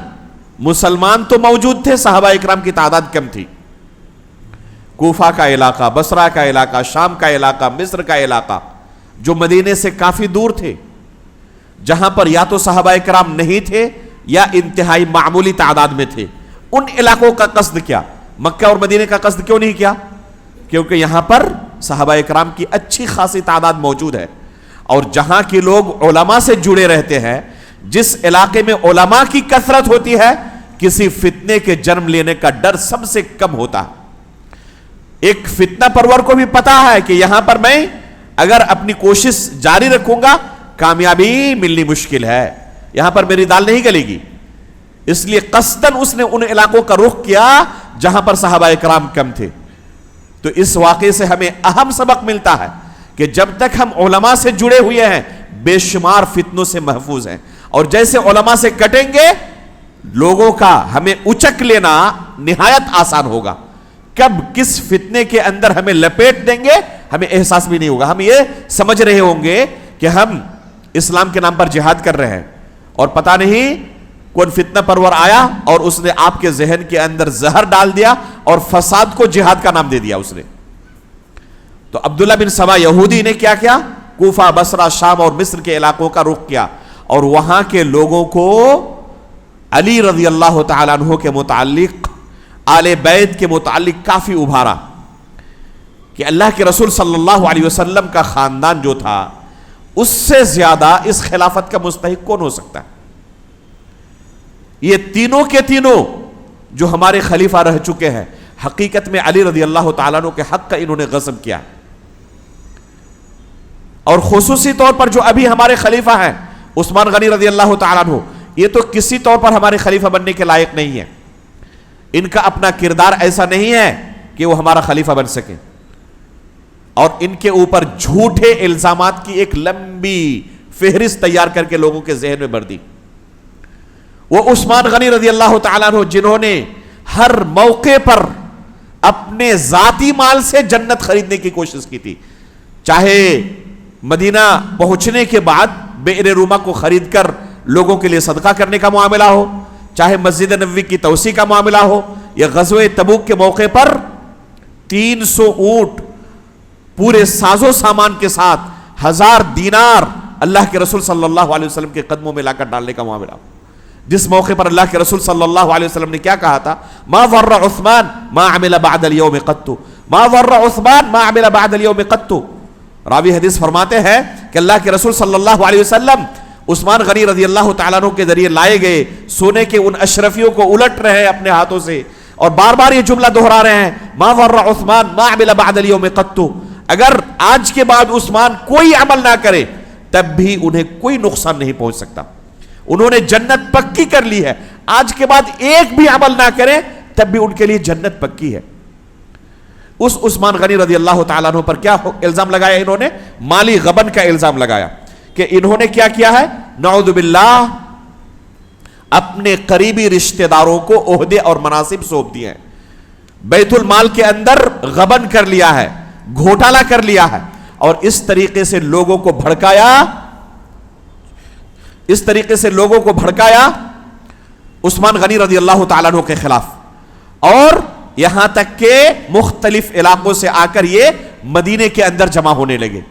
مسلمان تو موجود تھے، صحابہ اکرام کی تعداد کم تھی، کوفہ کا علاقہ، بصرہ کا علاقہ، شام کا علاقہ، مصر کا علاقہ، جو مدینے سے کافی دور تھے، جہاں پر یا تو صحابہ اکرام نہیں تھے یا انتہائی معمولی تعداد میں تھے، ان علاقوں کا قصد کیا؟ مکہ اور مدینے کا قصد کیوں نہیں کیا؟ کیونکہ یہاں پر صحابہ اکرام کی اچھی خاصی تعداد موجود ہے، اور جہاں کے لوگ علماء سے جڑے رہتے ہیں، جس علاقے میں علماء کی کثرت ہوتی ہے، کسی فتنے کے جنم لینے کا ڈر سب سے کم ہوتا ہے. ایک فتنہ پرور کو بھی پتا ہے کہ یہاں پر میں اگر اپنی کوشش جاری رکھوں گا کامیابی ملنی مشکل ہے، یہاں پر میری دال نہیں گلے گی. اس لیے قصداً اس نے ان علاقوں کا رخ کیا جہاں پر صحابہ اکرام کم تھے. تو اس واقعے سے ہمیں اہم سبق ملتا ہے کہ جب تک ہم علماء سے جڑے ہوئے ہیں بے شمار فتنوں سے محفوظ ہیں، اور جیسے علماء سے کٹیں گے لوگوں کا ہمیں اچک لینا نہایت آسان ہوگا. کب کس فتنے کے اندر ہمیں لپیٹ دیں گے ہمیں احساس بھی نہیں ہوگا. ہم یہ سمجھ رہے ہوں گے کہ ہم اسلام کے نام پر جہاد کر رہے ہیں، اور پتہ نہیں کون فتنہ پرور آیا اور اس نے آپ کے ذہن کے اندر زہر ڈال دیا اور فساد کو جہاد کا نام دے دیا اس نے. تو عبداللہ بن سبا یہودی نے کیا کیا؟ کوفہ، بصرہ، شام اور مصر کے علاقوں کا رخ کیا اور وہاں کے لوگوں کو علی رضی اللہ تعالیٰ عنہ کے متعلق، آل بیت کے متعلق کافی ابھارا کہ اللہ کے رسول صلی اللہ علیہ وسلم کا خاندان جو تھا اس سے زیادہ اس خلافت کا مستحق کون ہو سکتا ہے؟ یہ تینوں کے تینوں جو ہمارے خلیفہ رہ چکے ہیں، حقیقت میں علی رضی اللہ تعالیٰ عنہ کے حق کا انہوں نے غصب کیا. اور خصوصی طور پر جو ابھی ہمارے خلیفہ ہیں عثمان غنی رضی اللہ تعالیٰ عنہ، یہ تو کسی طور پر ہمارے خلیفہ بننے کے لائق نہیں ہے. ان کا اپنا کردار ایسا نہیں ہے کہ وہ ہمارا خلیفہ بن سکے، اور ان کے اوپر جھوٹے الزامات کی ایک لمبی فہرست تیار کر کے لوگوں کے ذہن میں بھر دی. وہ عثمان غنی رضی اللہ تعالیٰ عنہ جنہوں نے ہر موقع پر اپنے ذاتی مال سے جنت خریدنے کی کوشش کی تھی، چاہے مدینہ پہنچنے کے بعد بئر روما کو خرید کر لوگوں کے لیے صدقہ کرنے کا معاملہ ہو، چاہے مسجد نبوی کی توسیع کا معاملہ ہو، یا غزوہ تبوک کے موقع پر 300 اونٹ پورے ساز و سامان کے ساتھ 1000 دینار اللہ کے رسول صلی اللہ علیہ وسلم کے قدموں میں لا کر ڈالنے کا معاملہ ہو، جس موقع پر اللہ کے رسول صلی اللہ علیہ وسلم نے کیا کہا تھا؟ ما ضر عثمان ما عمل بعد اليوم قط، ما ضر عثمان ما عمل بعد اليوم قط. راوی حدیث فرماتے ہیں کہ اللہ کے رسول صلی اللہ علیہ وسلم عثمان غنی رضی اللہ تعالیٰ عنہ کے ذریعے لائے گئے سونے کے ان اشرفیوں کو الٹ رہے ہیں اپنے ہاتھوں سے، اور بار بار یہ جملہ دہرا رہے ہیں ما ضر عثمان ما عمل بعد اليوم قط. اگر آج کے بعد عثمان کوئی عمل نہ کرے تب بھی انہیں کوئی نقصان نہیں پہنچ سکتا. انہوں نے جنت پکی کر لی ہے، آج کے بعد ایک بھی عمل نہ کریں تب بھی ان کے لیے جنت پکی ہے. اس عثمان غنی رضی اللہ تعالیٰ عنہ پر کیا الزام لگایا؟ انہوں نے مالی غبن کا الزام لگایا کہ انہوں نے کیا کیا ہے؟ نعوذ باللہ اپنے قریبی رشتہ داروں کو عہدے اور مناصب سونپ دیے ہیں، بیت المال کے اندر غبن کر لیا ہے، گھوٹالہ کر لیا ہے، اور اس طریقے سے لوگوں کو بھڑکایا عثمان غنی رضی اللہ تعالیٰ عنہ کے خلاف. اور یہاں تک کہ مختلف علاقوں سے آ کر یہ مدینے کے اندر جمع ہونے لگے.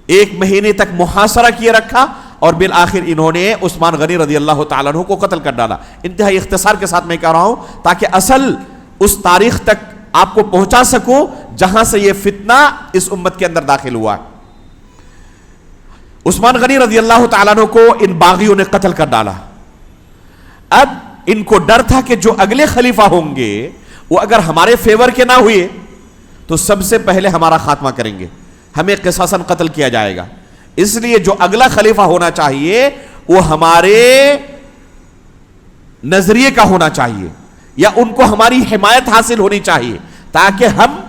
1 مہینے تک محاصرہ کیے رکھا اور بالآخر انہوں نے عثمان غنی رضی اللہ تعالیٰ عنہ کو قتل کر ڈالا. انتہائی اختصار کے ساتھ میں کہہ رہا ہوں تاکہ اصل اس تاریخ تک آپ کو پہنچا سکوں جہاں سے یہ فتنہ اس امت کے اندر داخل ہوا ہے. عثمان غنی رضی اللہ تعالیٰ عنہ کو ان باغیوں نے قتل کر ڈالا. اب ان کو ڈر تھا کہ جو اگلے خلیفہ ہوں گے وہ اگر ہمارے فیور کے نہ ہوئے تو سب سے پہلے ہمارا خاتمہ کریں گے، ہمیں قصاصاً قتل کیا جائے گا. اس لیے جو اگلا خلیفہ ہونا چاہیے وہ ہمارے نظریے کا ہونا چاہیے، یا ان کو ہماری حمایت حاصل ہونی چاہیے تاکہ ہم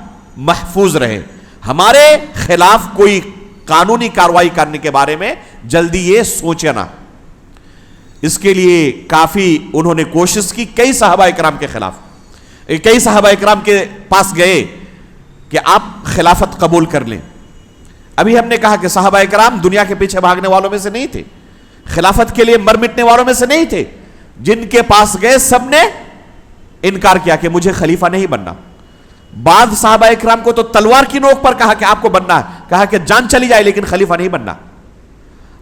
محفوظ رہیں. ہمارے خلاف کوئی قانونی کاروائی کرنے کے بارے میں جلدی یہ سوچے نہ. اس کے لیے کافی انہوں نے کوشش کی کئی صحابہ اکرام کے خلاف. کئی صحابہ اکرام کے پاس گئے کہ آپ خلافت قبول کر لیں. ابھی ہم نے کہا کہ صحابہ اکرام دنیا کے پیچھے بھاگنے والوں میں سے نہیں تھے، خلافت کے لیے مر مٹنے والوں میں سے نہیں تھے. جن کے پاس گئے سب نے انکار کیا کہ مجھے خلیفہ نہیں بننا. بعض صحابہ اکرام کو تو تلوار کی نوک پر کہا کہ آپ کو بننا ہے، کہا کہ جان چلی جائے لیکن خلیفہ نہیں بننا.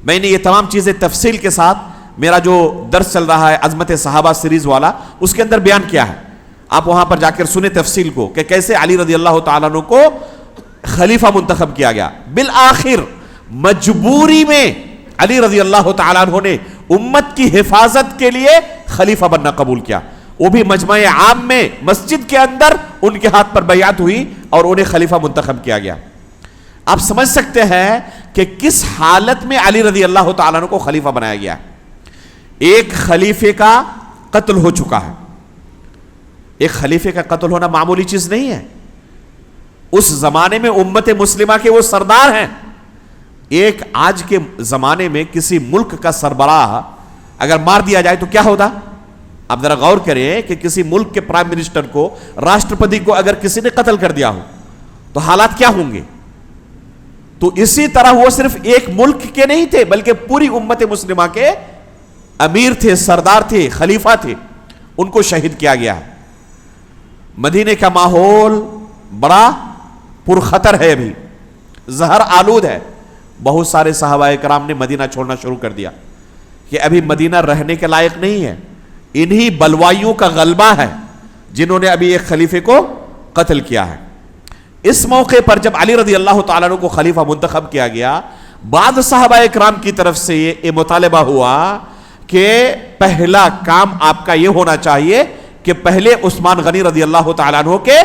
میں نے یہ تمام چیزیں تفصیل کے ساتھ میرا جو درس چل رہا ہے عظمت صحابہ سیریز والا اس کے اندر بیان کیا ہے. آپ وہاں پر جا کر سنیں تفصیل کو کہ کیسے علی رضی اللہ تعالیٰ عنہ کو خلیفہ منتخب کیا گیا. بالآخر مجبوری میں علی رضی اللہ تعالیٰ عنہ نے امت کی حفاظت کے لیے خلیفہ بننا قبول کیا. وہ بھی مجمع عام میں مسجد کے اندر ان کے ہاتھ پر بیعت ہوئی اور انہیں خلیفہ منتخب کیا گیا. آپ سمجھ سکتے ہیں کہ کس حالت میں علی رضی اللہ تعالیٰ عنہ کو خلیفہ بنایا گیا. ایک خلیفے کا قتل ہو چکا ہے. ایک خلیفے کا قتل ہونا معمولی چیز نہیں ہے. اس زمانے میں امت مسلمہ کے وہ سردار ہیں. ایک آج کے زمانے میں کسی ملک کا سربراہ اگر مار دیا جائے تو کیا ہوتا؟ آپ ذرا غور کریں کہ کسی ملک کے پرائم منسٹر کو، راشٹرپتی کو اگر کسی نے قتل کر دیا ہو تو حالات کیا ہوں گے؟ تو اسی طرح وہ صرف ایک ملک کے نہیں تھے بلکہ پوری امت مسلمہ کے امیر تھے، سردار تھے، خلیفہ تھے، ان کو شہید کیا گیا ہے۔ مدینے کا ماحول بڑا پرخطر ہے، ابھی زہر آلود ہے۔ بہت سارے صحابہ کرام نے مدینہ چھوڑنا شروع کر دیا کہ ابھی مدینہ رہنے کے لائق نہیں ہے، انہی بلوائیوں کا غلبہ ہے جنہوں نے ابھی ایک خلیفے کو قتل کیا ہے۔ اس موقع پر جب علی رضی اللہ تعالیٰ عنہ کو خلیفہ منتخب کیا گیا، بعض صحابہ کرام کی طرف سے یہ مطالبہ ہوا کہ پہلا کام آپ کا یہ ہونا چاہیے کہ پہلے عثمان غنی رضی اللہ تعالیٰ عنہ کے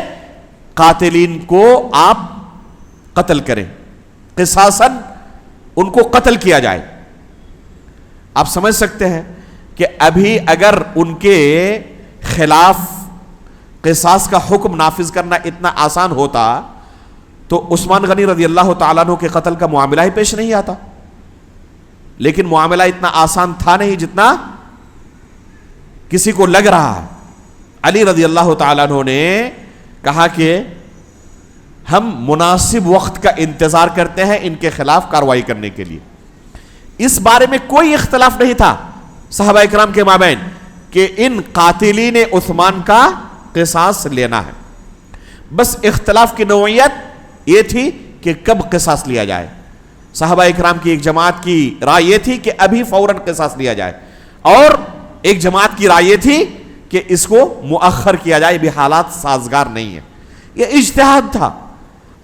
قاتلین کو آپ قتل کریں، قصاصاً ان کو قتل کیا جائے۔ آپ سمجھ سکتے ہیں کہ ابھی اگر ان کے خلاف قصاص کا حکم نافذ کرنا اتنا آسان ہوتا تو عثمان غنی رضی اللہ تعالیٰ عنہ کے قتل کا معاملہ ہی پیش نہیں آتا، لیکن معاملہ اتنا آسان تھا نہیں جتنا کسی کو لگ رہا ہے۔ علی رضی اللہ تعالیٰ عنہ نے کہا کہ ہم مناسب وقت کا انتظار کرتے ہیں ان کے خلاف کارروائی کرنے کے لیے۔ اس بارے میں کوئی اختلاف نہیں تھا صحابہ اکرام کے مابین کہ ان قاتلین عثمان کا قصاص لینا ہے، بس اختلاف کی نوعیت یہ تھی کہ کب قصاص لیا جائے۔ صحابہ اکرام کی ایک جماعت کی رائے یہ تھی کہ ابھی فوراً قصاص لیا جائے، اور ایک جماعت کی رائے یہ تھی کہ اس کو مؤخر کیا جائے، بھی حالات سازگار نہیں ہے۔ یہ اجتہاد تھا،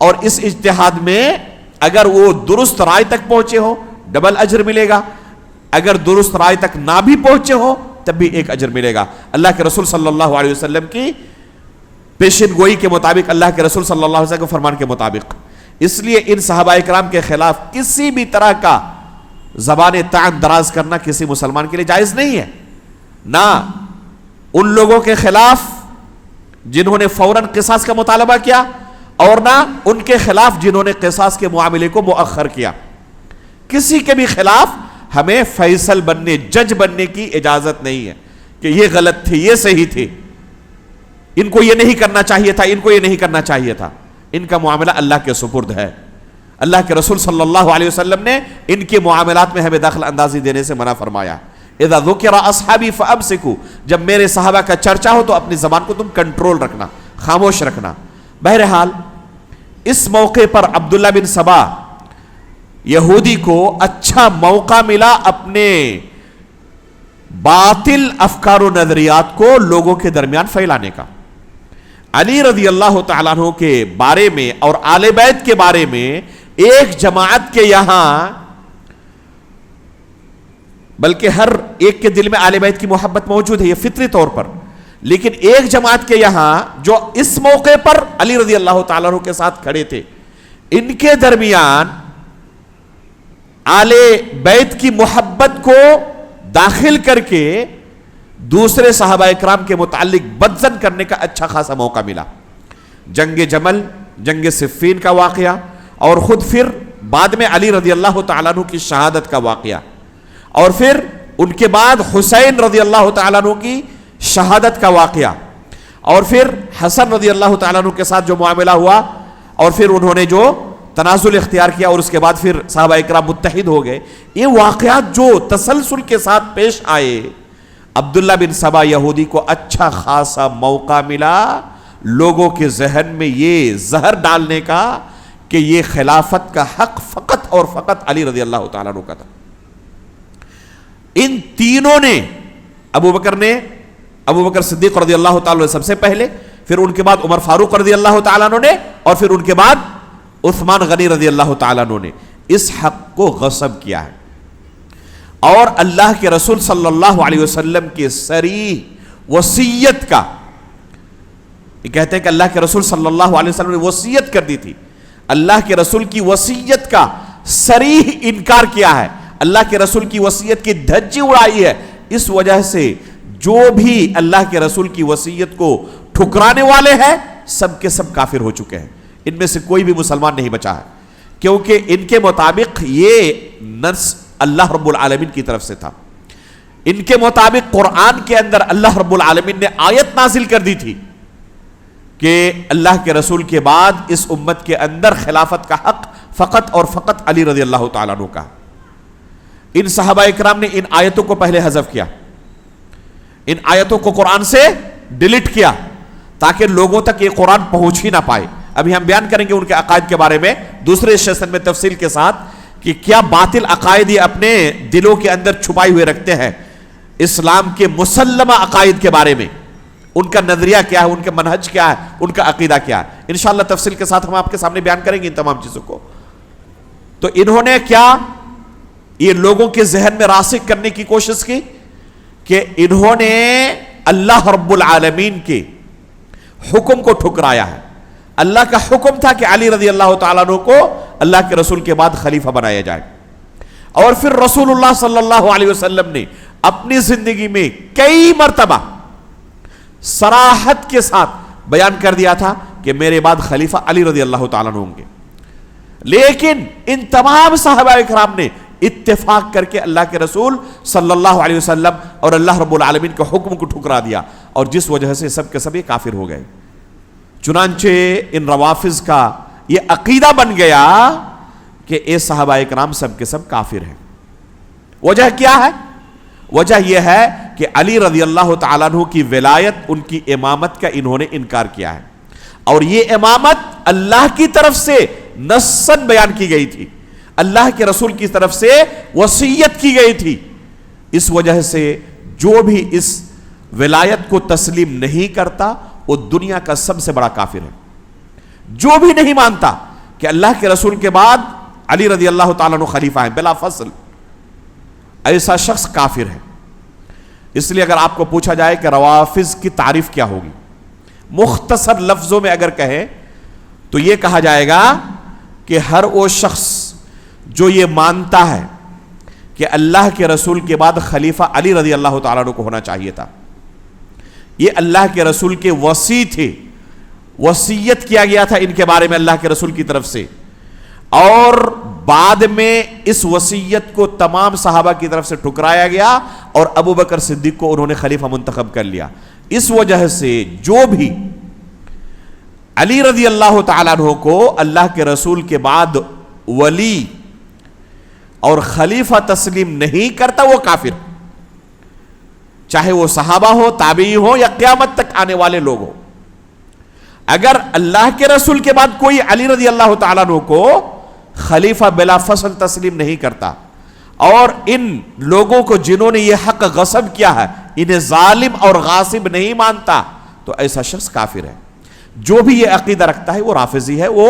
اور اس اجتہاد میں اگر وہ درست رائے تک پہنچے ہو ڈبل اجر ملے گا، اگر درست رائے تک نہ بھی پہنچے ہو تب بھی ایک اجر ملے گا، اللہ کے رسول صلی اللہ علیہ وسلم کی پیشن گوئی کے مطابق، اللہ کے رسول صلی اللہ علیہ وسلم کے فرمان کے مطابق۔ اس لیے ان صحابہ اکرام کے خلاف کسی بھی طرح کا زبان طعن دراز کرنا کسی مسلمان کے لیے جائز نہیں ہے، نہ ان لوگوں کے خلاف جنہوں نے فوراً قصاص کا مطالبہ کیا، اور نہ ان کے خلاف جنہوں نے قصاص کے معاملے کو مؤخر کیا۔ کسی کے بھی خلاف ہمیں فیصل بننے، جج بننے کی اجازت نہیں ہے کہ یہ غلط تھے، یہ صحیح تھے، ان کو یہ نہیں کرنا چاہیے تھا، ان کو یہ نہیں کرنا چاہیے تھا۔ ان کا معاملہ اللہ کے سپرد ہے۔ اللہ کے رسول صلی اللہ علیہ وسلم نے ان کے معاملات میں ہمیں دخل اندازی دینے سے منع فرمایا۔ اذا ذکر اصحابی فامسکوا، جب میرے صحابہ کا چرچا ہو تو اپنی زبان کو تم کنٹرول رکھنا، خاموش رکھنا۔ بہرحال اس موقع پر عبداللہ بن سبا یہودی کو اچھا موقع ملا اپنے باطل افکار و نظریات کو لوگوں کے درمیان پھیلانے کا۔ علی رضی اللہ تعالیٰ عنہ کے بارے میں اور آل بیت کے بارے میں ایک جماعت کے یہاں، بلکہ ہر ایک کے دل میں آل بیت کی محبت موجود ہے، یہ فطری طور پر، لیکن ایک جماعت کے یہاں جو اس موقع پر علی رضی اللہ تعالیٰ عنہ کے ساتھ کھڑے تھے، ان کے درمیان آل بیت کی محبت کو داخل کر کے دوسرے صحابہ اکرام کے متعلق بدظن کرنے کا اچھا خاصا موقع ملا۔ جنگ جمل، جنگ صفین کا واقعہ، اور خود پھر بعد میں علی رضی اللہ تعالیٰ عنہ کی شہادت کا واقعہ، اور پھر ان کے بعد حسین رضی اللہ تعالیٰ عنہ کی شہادت کا واقعہ، اور پھر حسن رضی اللہ تعالیٰ عنہ کے ساتھ جو معاملہ ہوا، اور پھر انہوں نے جو تنازل اختیار کیا، اور اس کے بعد پھر صحابہ اکرام متحد ہو گئے۔ یہ واقعات جو تسلسل کے ساتھ پیش آئے، عبداللہ بن سبا یہودی کو اچھا خاصا موقع ملا لوگوں کے ذہن میں یہ زہر ڈالنے کا کہ یہ خلافت کا حق فقط اور فقط علی رضی اللہ تعالیٰ عنہ کا تھا۔ ان تینوں نے، ابو بکر صدیق رضی اللہ تعالیٰ عنہ سب سے پہلے، پھر ان کے بعد عمر فاروق رضی اللہ تعالیٰ عنہ نے، اور پھر ان کے بعد عثمان غنی رضی اللہ تعالیٰ عنہ نے اس حق کو غصب کیا ہے، اور اللہ کے رسول صلی اللہ علیہ وسلم کی صریح وصیت کا، یہ کہتے ہیں کہ اللہ کے رسول صلی اللہ علیہ وسلم نے وصیت کر دی تھی، اللہ کے رسول کی وصیت کا صریح انکار کیا ہے، اللہ کے رسول کی وصیت کی دھجی اڑائی ہے۔ اس وجہ سے جو بھی اللہ کے رسول کی وصیت کو ٹھکرانے والے ہیں سب کے سب کافر ہو چکے ہیں، ان میں سے کوئی بھی مسلمان نہیں بچا ہے، کیونکہ ان کے مطابق یہ نص اللہ رب العالمین کی طرف سے تھا۔ ان کے مطابق قرآن کے اندر اللہ رب العالمین نے آیت نازل کر دی تھی کہ اللہ کے رسول کے بعد اس امت کے اندر خلافت کا حق فقط اور فقط علی رضی اللہ تعالیٰ عنہ کا۔ ان صحابہ اکرام نے ان آیتوں کو پہلے حذف کیا، ان آیتوں کو قرآن سے ڈیلیٹ کیا تاکہ لوگوں تک یہ قرآن پہنچ ہی نہ پائے۔ ابھی ہم بیان کریں گے ان کے عقائد کے بارے میں دوسرے سیشن میں تفصیل کے ساتھ کہ کیا باطل عقائد یہ اپنے دلوں کے اندر چھپائے ہوئے رکھتے ہیں اسلام کے مسلمہ عقائد کے بارے میں، ان کا نظریہ کیا ہے، ان کا منہج کیا ہے، ان کا عقیدہ کیا ہے۔ انشاءاللہ تفصیل کے ساتھ ہم آپ کے سامنے بیان کریں گے ان تمام چیزوں کو۔ تو انہوں نے کیا یہ لوگوں کے ذہن میں راسخ کرنے کی کوشش کی کہ انہوں نے اللہ رب العالمین کے حکم کو ٹھکرایا ہے۔ اللہ کا حکم تھا کہ علی رضی اللہ تعالیٰ عنہ کو اللہ کے رسول کے بعد خلیفہ بنایا جائے، اور پھر رسول اللہ صلی اللہ علیہ وسلم نے اپنی زندگی میں کئی مرتبہ صراحت کے ساتھ بیان کر دیا تھا کہ میرے بعد خلیفہ علی رضی اللہ تعالیٰ عنہ ہوں گے، لیکن ان تمام صحابہ اکرام نے اتفاق کر کے اللہ کے رسول صلی اللہ علیہ وسلم اور اللہ رب العالمین کے حکم کو ٹھکرا دیا، اور جس وجہ سے سب کے سب یہ کافر ہو گئے۔ چنانچہ ان روافض کا یہ عقیدہ بن گیا کہ اے صحابہ اکرام سب کے سب کافر ہیں۔ وجہ کیا ہے؟ وجہ یہ ہے کہ علی رضی اللہ تعالیٰ عنہ کی ولایت، ان کی امامت کا انہوں نے انکار کیا ہے، اور یہ امامت اللہ کی طرف سے نصاً بیان کی گئی تھی، اللہ کے رسول کی طرف سے وصیت کی گئی تھی۔ اس وجہ سے جو بھی اس ولایت کو تسلیم نہیں کرتا وہ دنیا کا سب سے بڑا کافر ہے۔ جو بھی نہیں مانتا کہ اللہ کے رسول کے بعد علی رضی اللہ تعالیٰ عنہ خلیفہ ہیں بلا فصل، ایسا شخص کافر ہے۔ اس لیے اگر آپ کو پوچھا جائے کہ روافض کی تعریف کیا ہوگی، مختصر لفظوں میں اگر کہیں تو یہ کہا جائے گا کہ ہر وہ شخص جو یہ مانتا ہے کہ اللہ کے رسول کے بعد خلیفہ علی رضی اللہ تعالیٰ عنہ کو ہونا چاہیے تھا، یہ اللہ کے رسول کے وصی تھے، وصیت کیا گیا تھا ان کے بارے میں اللہ کے رسول کی طرف سے، اور بعد میں اس وصیت کو تمام صحابہ کی طرف سے ٹھکرایا گیا اور ابو بکر صدیق کو انہوں نے خلیفہ منتخب کر لیا۔ اس وجہ سے جو بھی علی رضی اللہ تعالیٰ عنہ کو اللہ کے رسول کے بعد ولی اور خلیفہ تسلیم نہیں کرتا وہ کافر، چاہے وہ صحابہ ہو، تابعی ہو، یا قیامت تک آنے والے لوگ ہو۔ اگر اللہ کے رسول کے بعد کوئی علی رضی اللہ تعالیٰ عنہ کو خلیفہ بلا فصل تسلیم نہیں کرتا، اور ان لوگوں کو جنہوں نے یہ حق غصب کیا ہے انہیں ظالم اور غاصب نہیں مانتا، تو ایسا شخص کافر ہے۔ جو بھی یہ عقیدہ رکھتا ہے وہ رافضی ہے، وہ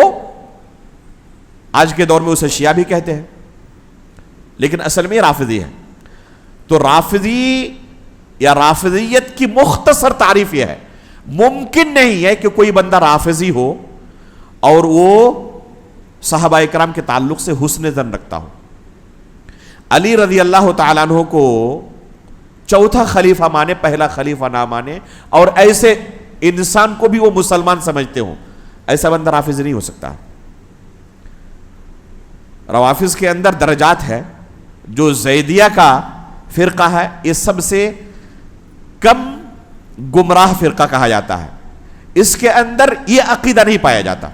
آج کے دور میں اسے شیعہ بھی کہتے ہیں، لیکن اصل میں یہ رافضی ہے۔ تو رافضی یا رافضیت کی مختصر تعریف یہ ہے، ممکن نہیں ہے کہ کوئی بندہ رافضی ہو اور وہ صحابہ اکرام کے تعلق سے حسن ظن رکھتا ہو، علی رضی اللہ تعالیٰ عنہ کو چوتھا خلیفہ مانے، پہلا خلیفہ نہ مانے، اور ایسے انسان کو بھی وہ مسلمان سمجھتے ہوں، ایسا بندہ رافضی نہیں ہو سکتا۔ روافض کے اندر درجات ہے، جو زیدیہ کا فرقہ ہے یہ سب سے کم گمراہ فرقہ کہا جاتا ہے، اس کے اندر یہ عقیدہ نہیں پایا جاتا۔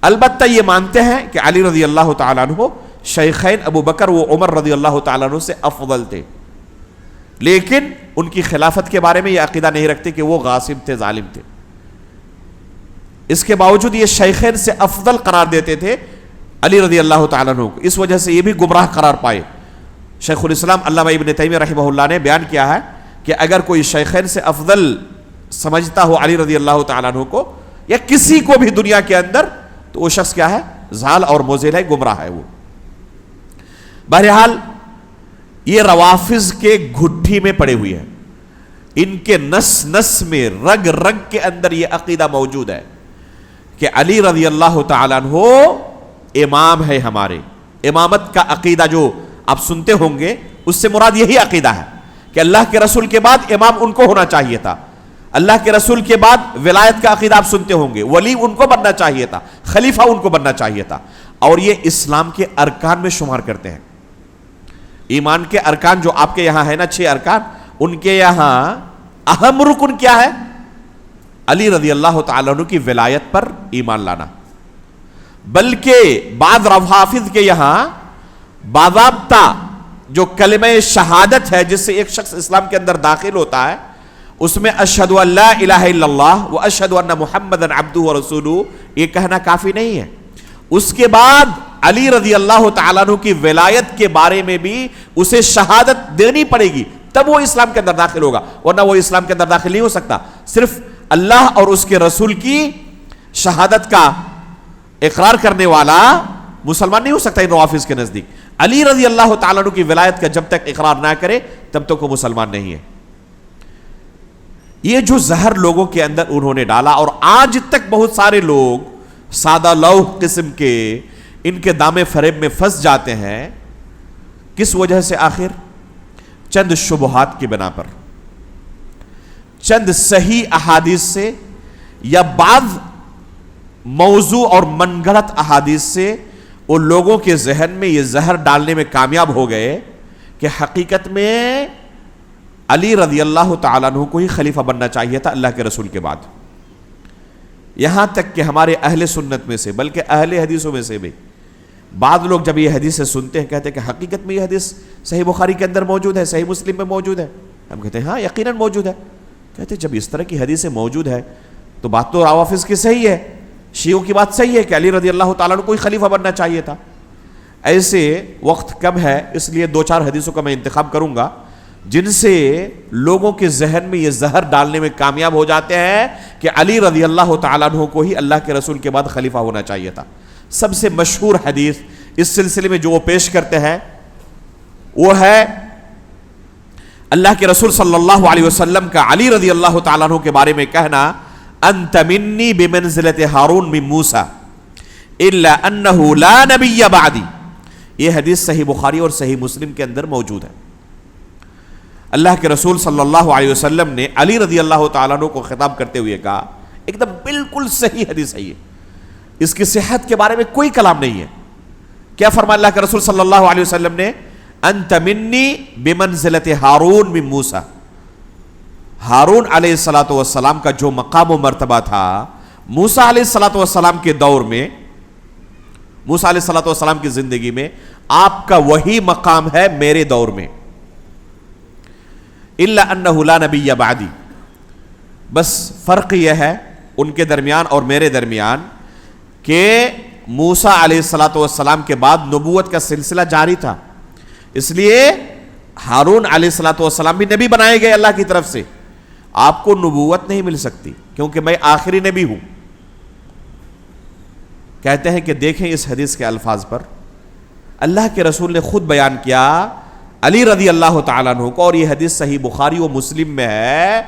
البتہ یہ مانتے ہیں کہ علی رضی اللہ تعالیٰ عنہ شیخین ابو بکر و عمر رضی اللہ تعالیٰ عنہ سے افضل تھے، لیکن ان کی خلافت کے بارے میں یہ عقیدہ نہیں رکھتے کہ وہ غاصب تھے، ظالم تھے۔ اس کے باوجود یہ شیخین سے افضل قرار دیتے تھے علی رضی اللہ تعالیٰ عنہ کو، اس وجہ سے یہ بھی گمراہ قرار پائے۔ شیخ الاسلام علامہ ابن تیمیہ رحمہ اللہ نے بیان کیا ہے کہ اگر کوئی شیخین سے افضل سمجھتا ہو علی رضی اللہ تعالیٰ عنہ کو یا کسی کو بھی دنیا کے اندر، تو وہ شخص کیا ہے؟ ضال اور مضل ہے، گمراہ ہے وہ۔ بہرحال یہ روافض کے گھٹی میں پڑے ہوئے ہیں، ان کے نس نس میں رگ رگ کے اندر یہ عقیدہ موجود ہے کہ علی رضی اللہ تعالیٰ عنہ امام ہے ہمارے۔ امامت کا عقیدہ جو آپ سنتے ہوں گے اس سے مراد یہی عقیدہ ہے کہ اللہ کے رسول کے بعد امام ان کو ہونا چاہیے تھا، اللہ کے رسول کے بعد ولایت کا عقیدہ آپ سنتے ہوں گے، ولی ان کو بننا چاہیے تھا، خلیفہ ان کو بننا چاہیے تھا، اور یہ اسلام کے ارکان میں شمار کرتے ہیں۔ ایمان کے ارکان جو آپ کے یہاں ہے نا 6 ارکان، ان کے یہاں اہم رکن کیا ہے؟ علی رضی اللہ تعالیٰ عنہ کی ولایت پر ایمان لانا۔ بلکہ بعض روافض کے یہاں باضابطہ جو کلمہ شہادت ہے جس سے ایک شخص اسلام کے اندر داخل ہوتا ہے، اس میں اشہد ان لا الہ الا اللہ و اشہد ان محمدًا عبدہ و رسولہ یہ کہنا کافی نہیں ہے. اس کے بعد علی رضی اللہ تعالیٰ عنہ کی ولایت کے بارے میں بھی اسے شہادت دینی پڑے گی، تب وہ اسلام کے اندر داخل ہوگا، ورنہ وہ اسلام کے اندر داخل نہیں ہو سکتا. صرف اللہ اور اس کے رسول کی شہادت کا اقرار کرنے والا مسلمان نہیں ہو سکتا ان روافض کے نزدیک. علی رضی اللہ تعالیٰ عنہ کی ولایت کا جب تک اقرار نہ کرے تب تک وہ مسلمان نہیں ہے. یہ جو زہر لوگوں کے اندر انہوں نے ڈالا، اور آج تک بہت سارے لوگ سادہ لوح قسم کے ان کے دامے فریب میں پھنس جاتے ہیں. کس وجہ سے؟ آخر چند شبہات کی بنا پر، چند صحیح احادیث سے، یا بعض موضوع اور من گھڑت احادیث سے ان لوگوں کے ذہن میں یہ زہر ڈالنے میں کامیاب ہو گئے کہ حقیقت میں علی رضی اللہ تعالیٰ عنہ کو ہی خلیفہ بننا چاہیے تھا اللہ کے رسول کے بعد. یہاں تک کہ ہمارے اہل سنت میں سے، بلکہ اہل حدیثوں میں سے بھی بعض لوگ جب یہ حدیث سنتے ہیں کہتے ہیں کہ حقیقت میں یہ حدیث صحیح بخاری کے اندر موجود ہے، صحیح مسلم میں موجود ہے. ہم کہتے ہیں ہاں یقیناً موجود ہے. کہتے ہیں جب اس طرح کی حدیثیں موجود ہے تو بات تو روافض کی صحیح ہے، شیعوں کی بات صحیح ہے کہ علی رضی اللہ تعالیٰ عنہ کو ہی خلیفہ بننا چاہیے تھا. ایسے وقت کم ہے اس لیے 2-4 حدیثوں کا میں انتخاب کروں گا جن سے لوگوں کے ذہن میں یہ زہر ڈالنے میں کامیاب ہو جاتے ہیں کہ علی رضی اللہ تعالیٰ عنہ کو ہی اللہ کے رسول کے بعد خلیفہ ہونا چاہیے تھا. سب سے مشہور حدیث اس سلسلے میں جو وہ پیش کرتے ہیں وہ ہے اللہ کے رسول صلی اللہ علیہ وسلم کا علی رضی اللہ تعالیٰ عنہ کے بارے میں کہنا، انت منی بمنزلت ہارون من موسیٰ الا انہ لا نبی بعدی. یہ حدیث صحیح بخاری اور صحیح مسلم کے اندر موجود ہے. اللہ کے رسول صلی اللہ علیہ وسلم نے علی رضی اللہ تعالیٰ عنہ کو خطاب کرتے ہوئے کہا، ایک دم بالکل صحیح حدیث ہے یہ، اس کی صحت کے بارے میں کوئی کلام نہیں ہے. کیا فرمایا اللہ کے رسول صلی اللہ علیہ وسلم نے؟ انت منی بمنزلت ہارون من موسیٰ. ہارون علیہ السلام کا جو مقام و مرتبہ تھا موسیٰ علیہ السلام کے دور میں، موسیٰ علیہ السلام کی زندگی میں، آپ کا وہی مقام ہے میرے دور میں. الا انہ لا نبی بعدی. بس فرق یہ ہے ان کے درمیان اور میرے درمیان کہ موسیٰ علیہ السلام کے بعد نبوت کا سلسلہ جاری تھا، اس لیے ہارون علیہ السلام بھی نبی بنائے گئے اللہ کی طرف سے. آپ کو نبوت نہیں مل سکتی کیونکہ میں آخری نبی ہوں. کہتے ہیں کہ دیکھیں اس حدیث کے الفاظ پر اللہ کے رسول نے خود بیان کیا علی رضی اللہ تعالیٰ عنہ کو، اور یہ حدیث صحیح بخاری و مسلم میں ہے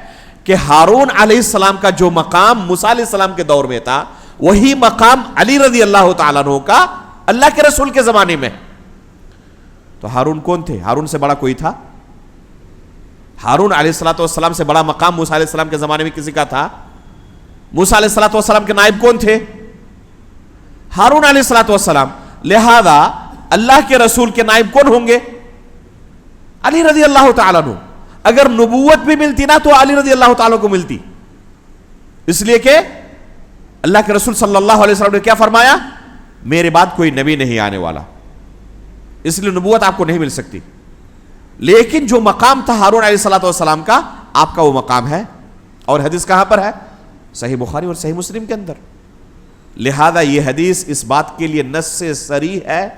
کہ ہارون علیہ السلام کا جو مقام موسیٰ علیہ السلام کے دور میں تھا وہی مقام علی رضی اللہ تعالیٰ عنہ کا اللہ کے رسول کے زمانے میں. تو ہارون کون تھے؟ ہارون سے بڑا کوئی تھا؟ ہارون علیہ السلام سے بڑا مقام موسیٰ علیہ السلام کے زمانے میں کسی کا تھا؟ موسیٰ علیہ السلام کے نائب کون تھے؟ ہارون علیہ السلام. لہذا اللہ کے رسول کے نائب کون ہوں گے؟ علی رضی اللہ تعالیٰ عنہ. اگر نبوت بھی ملتی نا تو علی رضی اللہ تعالیٰ کو ملتی، اس لیے کہ اللہ کے رسول صلی اللہ علیہ وسلم نے کیا فرمایا؟ میرے بعد کوئی نبی نہیں آنے والا، اس لیے نبوت آپ کو نہیں مل سکتی. لیکن جو مقام تھا ہارون علیہ السلام کا، آپ کا وہ مقام ہے. اور حدیث کہاں پر ہے؟ صحیح بخاری اور صحیح مسلم کے اندر. لہذا یہ حدیث اس بات کے لیے نص سے صریح ہے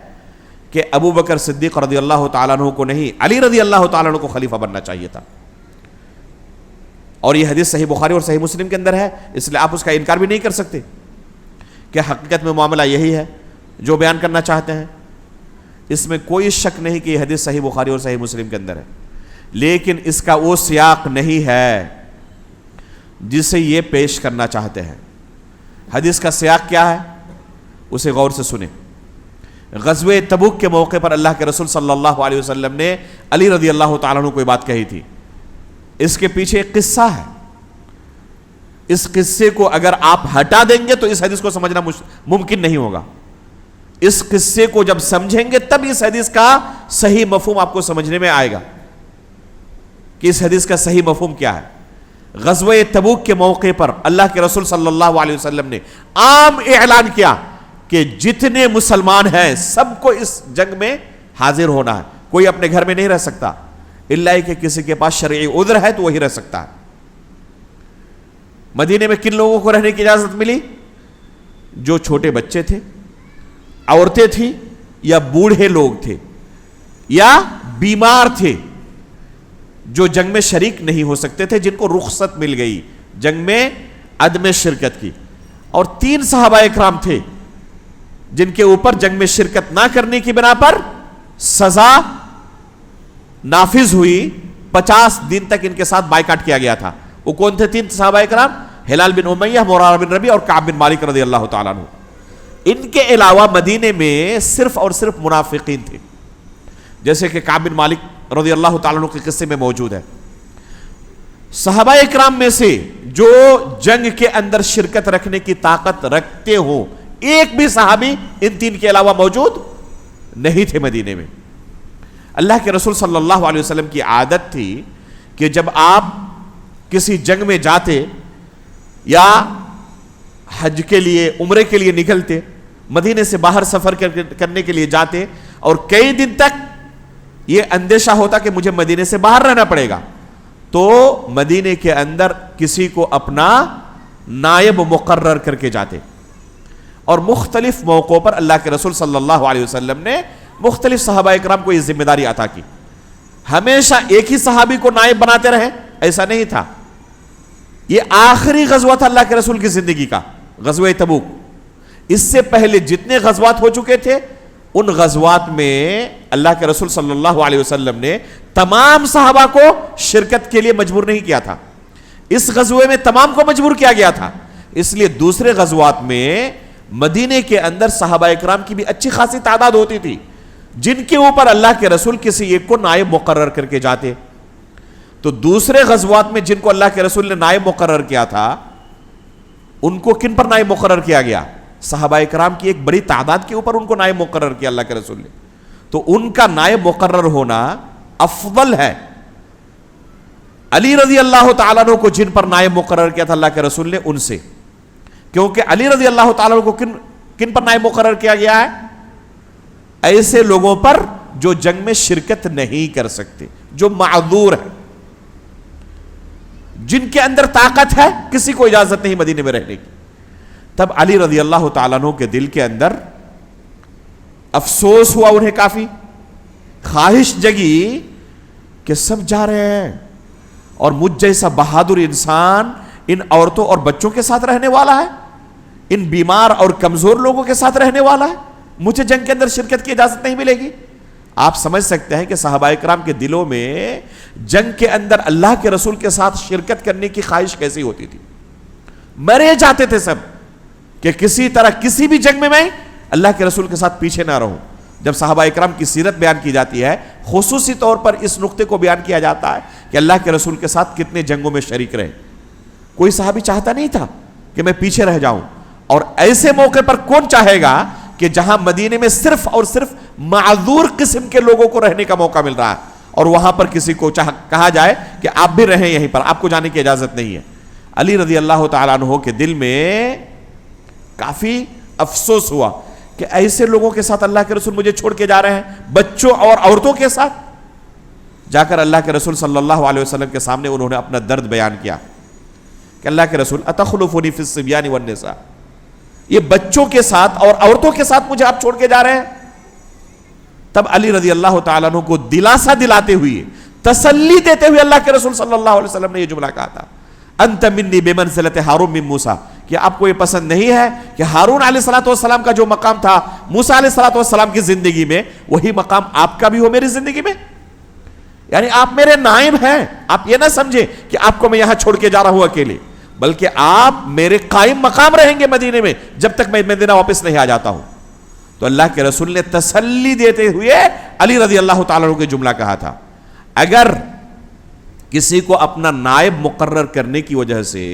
کہ ابو بکر صدیق رضی اللہ تعالیٰ عنہ کو نہیں، علی رضی اللہ تعالیٰ عنہ کو خلیفہ بننا چاہیے تھا. اور یہ حدیث صحیح بخاری اور صحیح مسلم کے اندر ہے، اس لیے آپ اس کا انکار بھی نہیں کر سکتے کہ حقیقت میں معاملہ یہی ہے جو بیان کرنا چاہتے ہیں. اس میں کوئی شک نہیں کہ یہ حدیث صحیح بخاری اور صحیح مسلم کے اندر ہے، لیکن اس کا وہ سیاق نہیں ہے جسے یہ پیش کرنا چاہتے ہیں. حدیث کا سیاق کیا ہے اسے غور سے سنیں. غزوہ تبوک کے موقع پر اللہ کے رسول صلی اللہ علیہ وسلم نے علی رضی اللہ تعالیٰ عنہ کو یہ بات کہی تھی. اس کے پیچھے ایک قصہ ہے. اس قصے کو اگر آپ ہٹا دیں گے تو اس حدیث کو سمجھنا ممکن نہیں ہوگا. اس قصے کو جب سمجھیں گے تب اس حدیث کا صحیح مفہوم آپ کو سمجھنے میں آئے گا کہ اس حدیث کا صحیح مفہوم کیا ہے. غزوہ تبوک کے موقع پر اللہ کے رسول صلی اللہ علیہ وسلم نے عام اعلان کیا کہ جتنے مسلمان ہیں سب کو اس جنگ میں حاضر ہونا ہے. کوئی اپنے گھر میں نہیں رہ سکتا الا کہ کسی کے پاس شرعی عذر ہے تو وہی رہ سکتا ہے. مدینے میں کن لوگوں کو رہنے کی اجازت ملی؟ جو چھوٹے بچے تھے, عورتیں تھیں, یا بوڑھے لوگ تھے, یا بیمار تھے, جو جنگ میں شریک نہیں ہو سکتے تھے, جن کو رخصت مل گئی جنگ میں عدم شرکت کی. اور 3 صحابہ اکرام تھے جن کے اوپر جنگ میں شرکت نہ کرنے کی بنا پر سزا نافذ ہوئی, 50 دن تک ان کے ساتھ بائیکاٹ کیا گیا تھا. وہ کون تھے 3 صحابہ اکرام؟ ہلال بن امیہ, مرارہ بن ربیع اور کعب بن مالک رضی اللہ تعالیٰ عنہ. ان کے علاوہ مدینے میں صرف اور صرف منافقین تھے, جیسے کہ کعب بن مالک رضی اللہ تعالیٰ عنہ کے قصے میں موجود ہے. صحابہ اکرام میں سے جو جنگ کے اندر شرکت رکھنے کی طاقت رکھتے ہوں, ایک بھی صحابی ان 3 کے علاوہ موجود نہیں تھے مدینے میں. اللہ کے رسول صلی اللہ علیہ وسلم کی عادت تھی کہ جب آپ کسی جنگ میں جاتے یا حج کے لیے, عمرے کے لیے نکلتے, مدینے سے باہر سفر کرنے کے لیے جاتے, اور کئی دن تک یہ اندیشہ ہوتا کہ مجھے مدینے سے باہر رہنا پڑے گا, تو مدینے کے اندر کسی کو اپنا نائب مقرر کر کے جاتے. اور مختلف موقعوں پر اللہ کے رسول صلی اللہ علیہ وسلم نے مختلف صحابہ اکرام کو یہ ذمہ داری عطا کی. ہمیشہ ایک ہی صحابی کو نائب بناتے رہے ایسا نہیں تھا. یہ آخری غزوہ تھا اللہ کے رسول کی زندگی کا, غزوہ تبوک. اس سے پہلے جتنے غزوات ہو چکے تھے ان غزوات میں اللہ کے رسول صلی اللہ علیہ وسلم نے تمام صحابہ کو شرکت کے لیے مجبور نہیں کیا تھا. اس غزوے میں تمام کو مجبور کیا گیا تھا. اس لیے دوسرے غزوات میں مدینے کے اندر صحابہ اکرام کی بھی اچھی خاصی تعداد ہوتی تھی, جن کے اوپر اللہ کے رسول کسی ایک کو نائب مقرر کر کے جاتے. تو دوسرے غزوات میں جن کو اللہ کے رسول نے نائب مقرر کیا تھا, ان کو کن پر نائب مقرر کیا گیا؟ صحابہ اکرام کی ایک بڑی تعداد کے اوپر ان کو نائب مقرر کیا اللہ کے رسول نے. تو ان کا نائب مقرر ہونا افضل ہے علی رضی اللہ تعالیٰ عنہ کو جن پر نائب مقرر کیا تھا اللہ کے رسول نے ان سے. کیونکہ علی رضی اللہ تعالیٰ عنہ کو کن پر نائب مقرر کیا گیا ہے؟ ایسے لوگوں پر جو جنگ میں شرکت نہیں کر سکتے, جو معذور ہیں, جن کے اندر طاقت ہے, کسی کو اجازت نہیں مدینے میں رہنے کی. تب علی رضی اللہ تعالیٰ عنہ کے دل کے اندر افسوس ہوا, انہیں کافی خواہش جگی کہ سب جا رہے ہیں اور مجھ جیسا بہادر انسان ان عورتوں اور بچوں کے ساتھ رہنے والا ہے, ان بیمار اور کمزور لوگوں کے ساتھ رہنے والا ہے, مجھے جنگ کے اندر شرکت کی اجازت نہیں ملے گی. آپ سمجھ سکتے ہیں کہ صحابہ اکرام کے دلوں میں جنگ کے اندر اللہ کے رسول کے ساتھ شرکت کرنے کی خواہش کیسی ہوتی تھی. مرے جاتے تھے سب کہ کسی طرح کسی بھی جنگ میں اللہ کے رسول کے ساتھ پیچھے نہ رہوں. جب صحابہ اکرام کی سیرت بیان کی جاتی ہے, خصوصی طور پر اس نقطے کو بیان کیا جاتا ہے کہ اللہ کے رسول کے ساتھ کتنے جنگوں میں شریک رہے. کوئی صحابی چاہتا نہیں تھا کہ میں پیچھے رہ جاؤں, اور ایسے موقع پر کون چاہے گا کہ جہاں مدینے میں صرف اور صرف معذور قسم کے لوگوں کو رہنے کا موقع مل رہا ہے, اور وہاں پر کسی کو کہا جائے کہ آپ بھی رہیں یہیں پر, آپ کو جانے کی اجازت نہیں ہے. علی رضی اللہ تعالیٰ عنہ کے دل میں کافی افسوس ہوا کہ ایسے لوگوں کے ساتھ اللہ کے رسول مجھے چھوڑ کے جا رہے ہیں, بچوں اور عورتوں کے ساتھ. جا کر اللہ کے رسول صلی اللہ علیہ وسلم کے سامنے انہوں نے اپنا درد بیان کیا کہ اللہ کے رسول اتخلفونی فی الصبیان والنساء, یہ بچوں کے ساتھ اور عورتوں کے ساتھ مجھے آپ چھوڑ کے جا رہے ہیں. تب علی رضی اللہ تعالیٰ عنہ کو دلاسا دلاتے ہوئے, تسلی دیتے ہوئے اللہ کے رسول صلی اللہ علیہ وسلم نے یہ جملہ کہا تھا, انت منی بمنزلۃ ہارون من موسیٰ, کہ آپ کو یہ پسند نہیں ہے کہ ہارون علیہ السلام کا جو مقام تھا موسیٰ علیہ السلام کی زندگی میں, وہی مقام آپ کا بھی ہو میری زندگی میں. یعنی آپ میرے نائب ہیں, آپ یہ نہ سمجھے کہ آپ کو میں یہاں چھوڑ کے جا رہا ہوں اکیلے, بلکہ آپ میرے قائم مقام رہیں گے مدینے میں جب تک میں مدینہ واپس نہیں آ جاتا ہوں. تو اللہ کے رسول نے تسلی دیتے ہوئے علی رضی اللہ تعالیٰ عنہ کو جملہ کہا تھا, اگر کسی کو اپنا نائب مقرر کرنے کی وجہ سے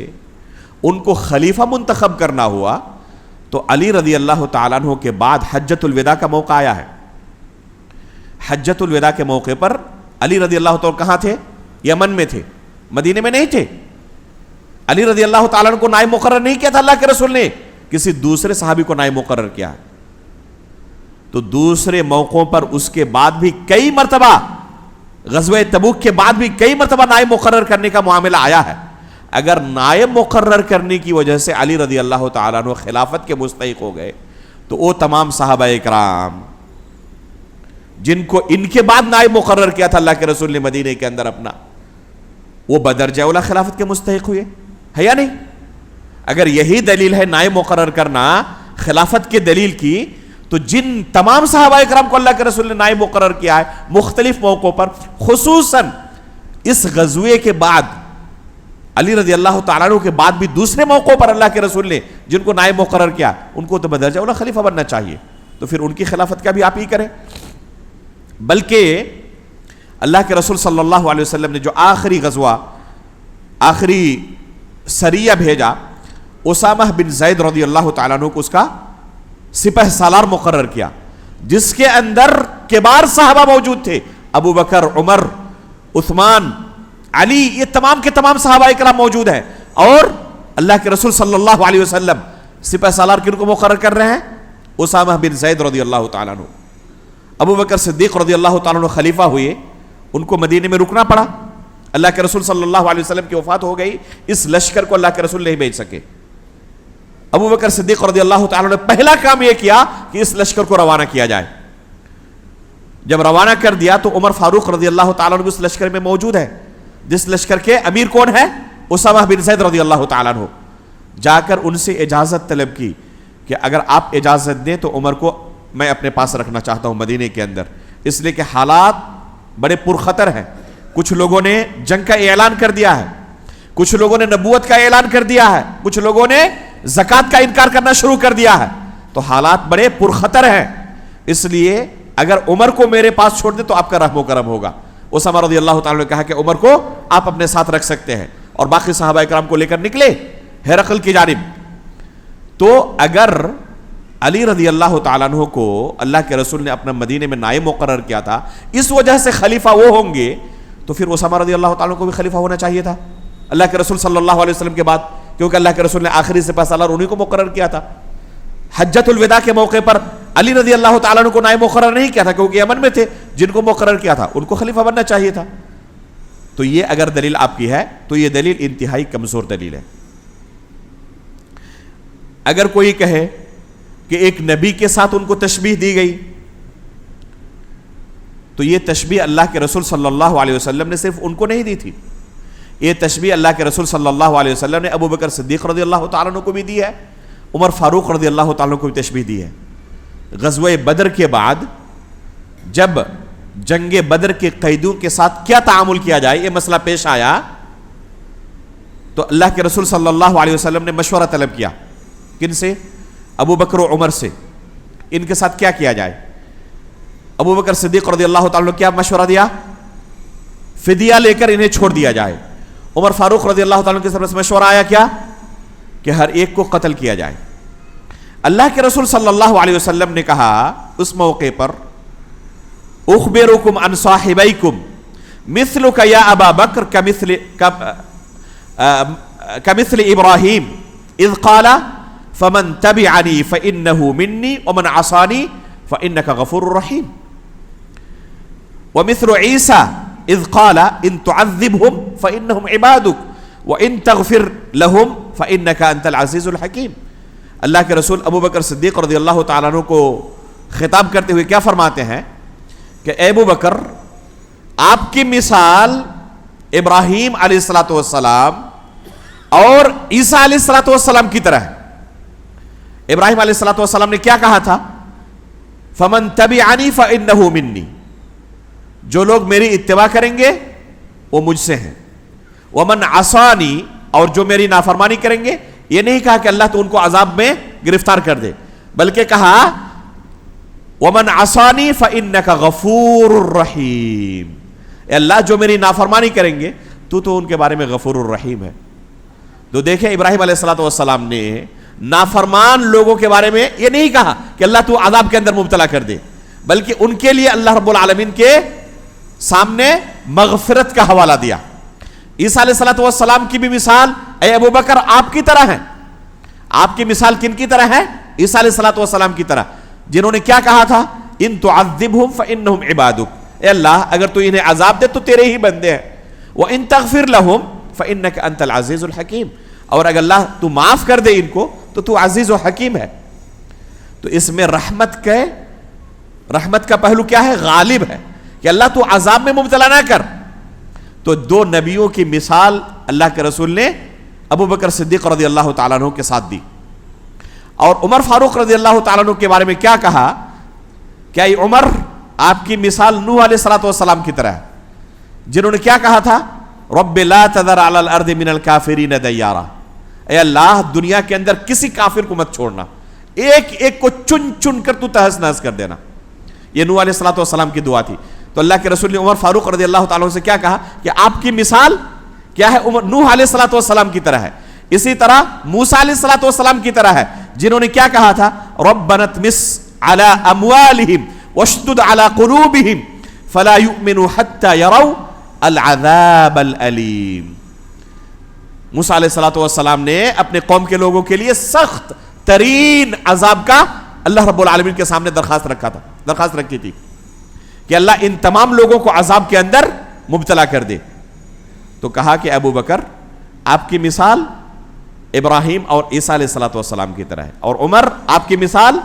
ان کو خلیفہ منتخب کرنا ہوا تو علی رضی اللہ تعالیٰ عنہ کے بعد حجۃ الوداع کا موقع آیا ہے. حجۃ الوداع کے موقع پر علی رضی اللہ تعالیٰ کہاں تھے؟ یمن میں تھے, مدینے میں نہیں تھے. علی رضی اللہ تعالیٰ عنہ کو نائب مقرر نہیں کیا تھا اللہ کے رسول نے, کسی دوسرے صحابی کو نائب مقرر کیا. تو دوسرے موقعوں پر اس کے بعد بھی کئی مرتبہ، غزوہ تبوک کے بعد بھی کئی مرتبہ نائب مقرر کرنے کا معاملہ آیا ہے۔ اگر نائب مقرر کرنے کی وجہ سے علی رضی اللہ تعالیٰ عنہ خلافت کے مستحق ہو گئے تو وہ تمام صحابہ اکرام جن کو ان کے بعد نائب مقرر کیا تھا اللہ کے رسول نے مدینے کے اندر اپنا، وہ بدرجہ اولی خلافت کے مستحق ہوئے، ہے یا نہیں؟ اگر یہی دلیل ہے نائب مقرر کرنا خلافت کے دلیل کی، تو جن تمام صحابہ اکرام کو اللہ کے رسول نے نائب مقرر کیا ہے مختلف موقعوں پر، خصوصاً اس غزوے کے بعد علی رضی اللہ تعالیٰ عنہ کے بعد بھی دوسرے موقعوں پر اللہ کے رسول نے جن کو نائب مقرر کیا، ان کو تو بدرجہ اولی خلیفہ بننا چاہیے، تو پھر ان کی خلافت کا بھی آپ ہی کریں۔ بلکہ اللہ کے رسول صلی اللہ علیہ وسلم نے جو آخری غزوہ، آخری سریہ بھیجا، اسامہ بن زید رضی اللہ تعالیٰ عنہ کو اس کا سپہ سالار مقرر کیا، جس کے اندر کبار صحابہ موجود تھے، ابو بکر، عمر، عثمان، علی، یہ تمام کے تمام صحابہ اکرام موجود ہیں، اور اللہ کے رسول صلی اللہ علیہ وسلم سپہ سالار کن کو مقرر کر رہے ہیں؟ اسامہ بن زید رضی اللہ تعالیٰ عنہ۔ ابو بکر صدیق رضی اللہ تعالیٰ عنہ خلیفہ ہوئے، ان کو مدینے میں رکنا پڑا، اللہ کے رسول صلی اللہ علیہ وسلم کی وفات ہو گئی، اس لشکر کو اللہ کے رسول نہیں بھیج سکے۔ ابو بکر صدیق رضی اللہ تعالیٰ نے پہلا کام یہ کیا کہ اس لشکر کو روانہ کیا جائے۔ جب روانہ کر دیا تو عمر فاروق رضی اللہ تعالیٰ عنہ اس لشکر میں موجود ہے، جس لشکر کے امیر کون ہے؟ اسامہ بن زید رضی اللہ تعالیٰ عنہ۔ جا کر ان سے اجازت طلب کی کہ اگر آپ اجازت دیں تو عمر کو میں اپنے پاس رکھنا چاہتا ہوں مدینے کے اندر، اس لیے کہ حالات بڑے پرخطر ہیں، کچھ لوگوں نے جنگ کا اعلان کر دیا ہے، کچھ لوگوں نے نبوت کا اعلان کر دیا ہے، کچھ لوگوں نے زکوٰۃ کا انکار کرنا شروع کر دیا ہے، تو حالات بڑے پرخطر ہیں، اس لیے اگر عمر کو میرے پاس چھوڑ دیں تو آپ کا رحم و کرم ہوگا۔ اسامہ رضی اللہ تعالیٰ نے کہا کہ عمر کو آپ اپنے ساتھ رکھ سکتے ہیں، اور باقی صحابہ اکرام کو لے کر نکلے ہرقل کی جانب۔ تو اگر علی رضی اللہ تعالیٰ عنہ کو اللہ کے رسول نے اپنا مدینے میں نائب مقرر کیا تھا، اس وجہ سے خلیفہ وہ ہوں گے، تو پھر اسامہ رضی اللہ تعالیٰ عنہ کو بھی خلیفہ ہونا چاہیے تھا اللہ کے رسول صلی اللہ علیہ وسلم کے بعد، کیونکہ اللہ کے رسول نے آخری سپہ سالار انہی کو مقرر کیا تھا۔ حجۃ الوداع کے موقع پر علی رضی اللہ تعالیٰ عنہ کو نائب مقرر نہیں کیا تھا، کیونکہ یمن میں تھے، جن کو مقرر کیا تھا ان کو خلیفہ بننا چاہیے تھا۔ تو یہ اگر دلیل آپ کی ہے تو یہ دلیل انتہائی کمزور دلیل ہے۔ اگر کوئی کہے کہ ایک نبی کے ساتھ ان کو تشبیہ دی گئی، تو یہ تشبیہ اللہ کے رسول صلی اللہ علیہ وسلم نے صرف ان کو نہیں دی تھی، یہ تشبیہ اللہ کے رسول صلی اللہ علیہ وسلم نے ابو بکر صدیق رضی اللہ تعالیٰ عنہ کو بھی دی ہے، عمر فاروق رضی اللہ تعالیٰ عنہ کو بھی تشبیہ دی ہے۔ غزوہ بدر کے بعد جب جنگ بدر کے قیدیوں کے ساتھ کیا تعامل کیا جائے یہ مسئلہ پیش آیا، تو اللہ کے رسول صلی اللہ علیہ وسلم نے مشورہ طلب کیا، کن سے؟ ابو بکر و عمر سے، ان کے ساتھ کیا کیا جائے۔ ابو بکر صدیق رضی اللہ تعالیٰ نے کیا مشورہ دیا؟ فدیہ لے کر انہیں چھوڑ دیا جائے۔ عمر فاروق رضی اللہ تعالیٰ کی طرف سے مشورہ آیا کیا؟ کہ ہر ایک کو قتل کیا جائے۔ اللہ کے رسول صلی اللہ علیہ وسلم نے کہا اس موقع پر، اخبرکم عن صاحبیکم مثلک یا ابا بکر کمثل ابراہیم اذ قال فمن تبعنی فإنه منی ومن عصانی فإنک غفور رحیم ومثل عیسیٰ اذ قال ان تعذبهم فإنهم عبادک وان تغفر لهم فإنک انت العزیز الحکیم۔ اللہ کے رسول ابو بکر صدیق رضی اللہ تعالیٰ عنہ کو خطاب کرتے ہوئے کیا فرماتے ہیں کہ اے ابو بکر، آپ کی مثال ابراہیم علیہ السلام اور عیسیٰ علیہ السلام کی طرح ہے۔ ابراہیم علیہ السلام نے کیا کہا تھا؟ فمن تبعنی فإنہ منی، جو لوگ میری اتباع کریں گے وہ مجھ سے ہیں، ومن عصانی، اور جو میری نافرمانی کریں گے، یہ نہیں کہا کہ اللہ تو ان کو عذاب میں گرفتار کر دے، بلکہ کہا ومن عصانی فإنک غفور الرحیم، اے اللہ جو میری نافرمانی کریں گے تو ان کے بارے میں غفور الرحیم ہے۔ تو دیکھیں ابراہیم علیہ السلام نے نافرمان لوگوں کے بارے میں یہ نہیں کہا کہ اللہ تو عذاب کے اندر مبتلا کر دے، بلکہ ان کے لیے اللہ رب العالمین کے سامنے مغفرت کا حوالہ دیا۔ عیسیٰ علیہ السلام کی بھی مثال اے ابو بکر آپ کی طرح ہے۔ آپ کی مثال کن کی طرح ہے؟ عیسیٰ علیہ السلام کی طرح، جنہوں نے کیا کہا تھا ان تعذبہم فانہم عبادک، اے اللہ اگر تو انہیں عذاب دے تو تیرے ہی بندے ہیں، وان تغفر لہم فانک انت العزیز الحکیم، اور اگر اللہ تو معاف کر دے ان کو تو تو عزیز و حکیم ہے۔ تو اس میں رحمت کا پہلو کیا ہے؟ غالب ہے کہ اللہ تو عذاب میں مبتلا نہ کر۔ تو دو نبیوں کی مثال اللہ کے رسول نے ابو بکر صدیق رضی اللہ تعالیٰ عنہ کے ساتھ دی، اور عمر فاروق رضی اللہ تعالیٰ عنہ کے بارے میں کیا کہا؟ کیا یہ عمر آپ کی مثال نوح علیہ السلام کی طرح ہے، جنہوں نے کیا کہا تھا؟ رب لا تذر علی الارض من الکافرین دیارا، اے اللہ دنیا کے اندر کسی کافر کو مت چھوڑنا، ایک ایک کو چن چن کر تو تہس نہس کر دینا۔ یہ نوح علیہ السلام کی دعا تھی۔ تو اللہ کے رسول نے عمر فاروق رضی اللہ تعالیٰ عنہ سے کیا کہا کہ آپ کی مثال کیا ہے؟ نوح علیہ السلام کی طرح ہے، اسی طرح موسیٰ علیہ السلام کی طرح ہے، جنہوں نے کیا کہا تھا؟ ربنا اطمس علی اموالہم واشدد علی قلوبہم فلا یؤمنوا حتی یروا العذاب العلیم۔ موسیٰ علیہ السلام نے اپنے قوم کے لوگوں کے لیے سخت ترین عذاب کا اللہ رب العالمین کے سامنے درخواست رکھی تھی کہ اللہ ان تمام لوگوں کو عذاب کے اندر مبتلا کر دے۔ تو کہا کہ ابو بکر آپ کی مثال ابراہیم اور عیسیٰ علیہ السلام کی طرح ہے، اور عمر آپ کی مثال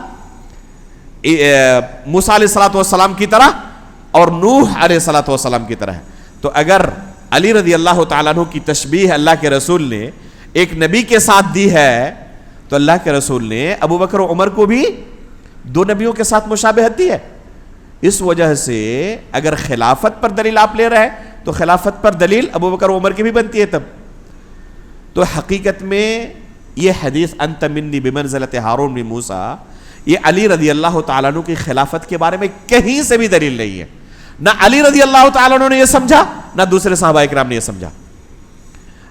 موسیٰ علیہ السلام کی طرح اور نوح علیہ السلام کی طرح ہے۔ تو اگر علی رضی اللہ تعالیٰ عنہ کی تشبیہ اللہ کے رسول نے ایک نبی کے ساتھ دی ہے، تو اللہ کے رسول نے ابو بکر و عمر کو بھی دو نبیوں کے ساتھ مشابہت دی ہے۔ اس وجہ سے اگر خلافت پر دلیل آپ لے رہے ہیں تو خلافت پر دلیل ابو بکر و عمر کی بھی بنتی ہے تب۔ تو حقیقت میں یہ حدیث انت منی بمنزلۃ ہارون بن موسیٰ، یہ علی رضی اللہ تعالیٰ عنہ کی خلافت کے بارے میں کہیں سے بھی دلیل نہیں ہے۔ نہ علی رضی اللہ تعالیٰ عنہ نے یہ سمجھا، نہ دوسرے صحابہ اکرام نے یہ سمجھا۔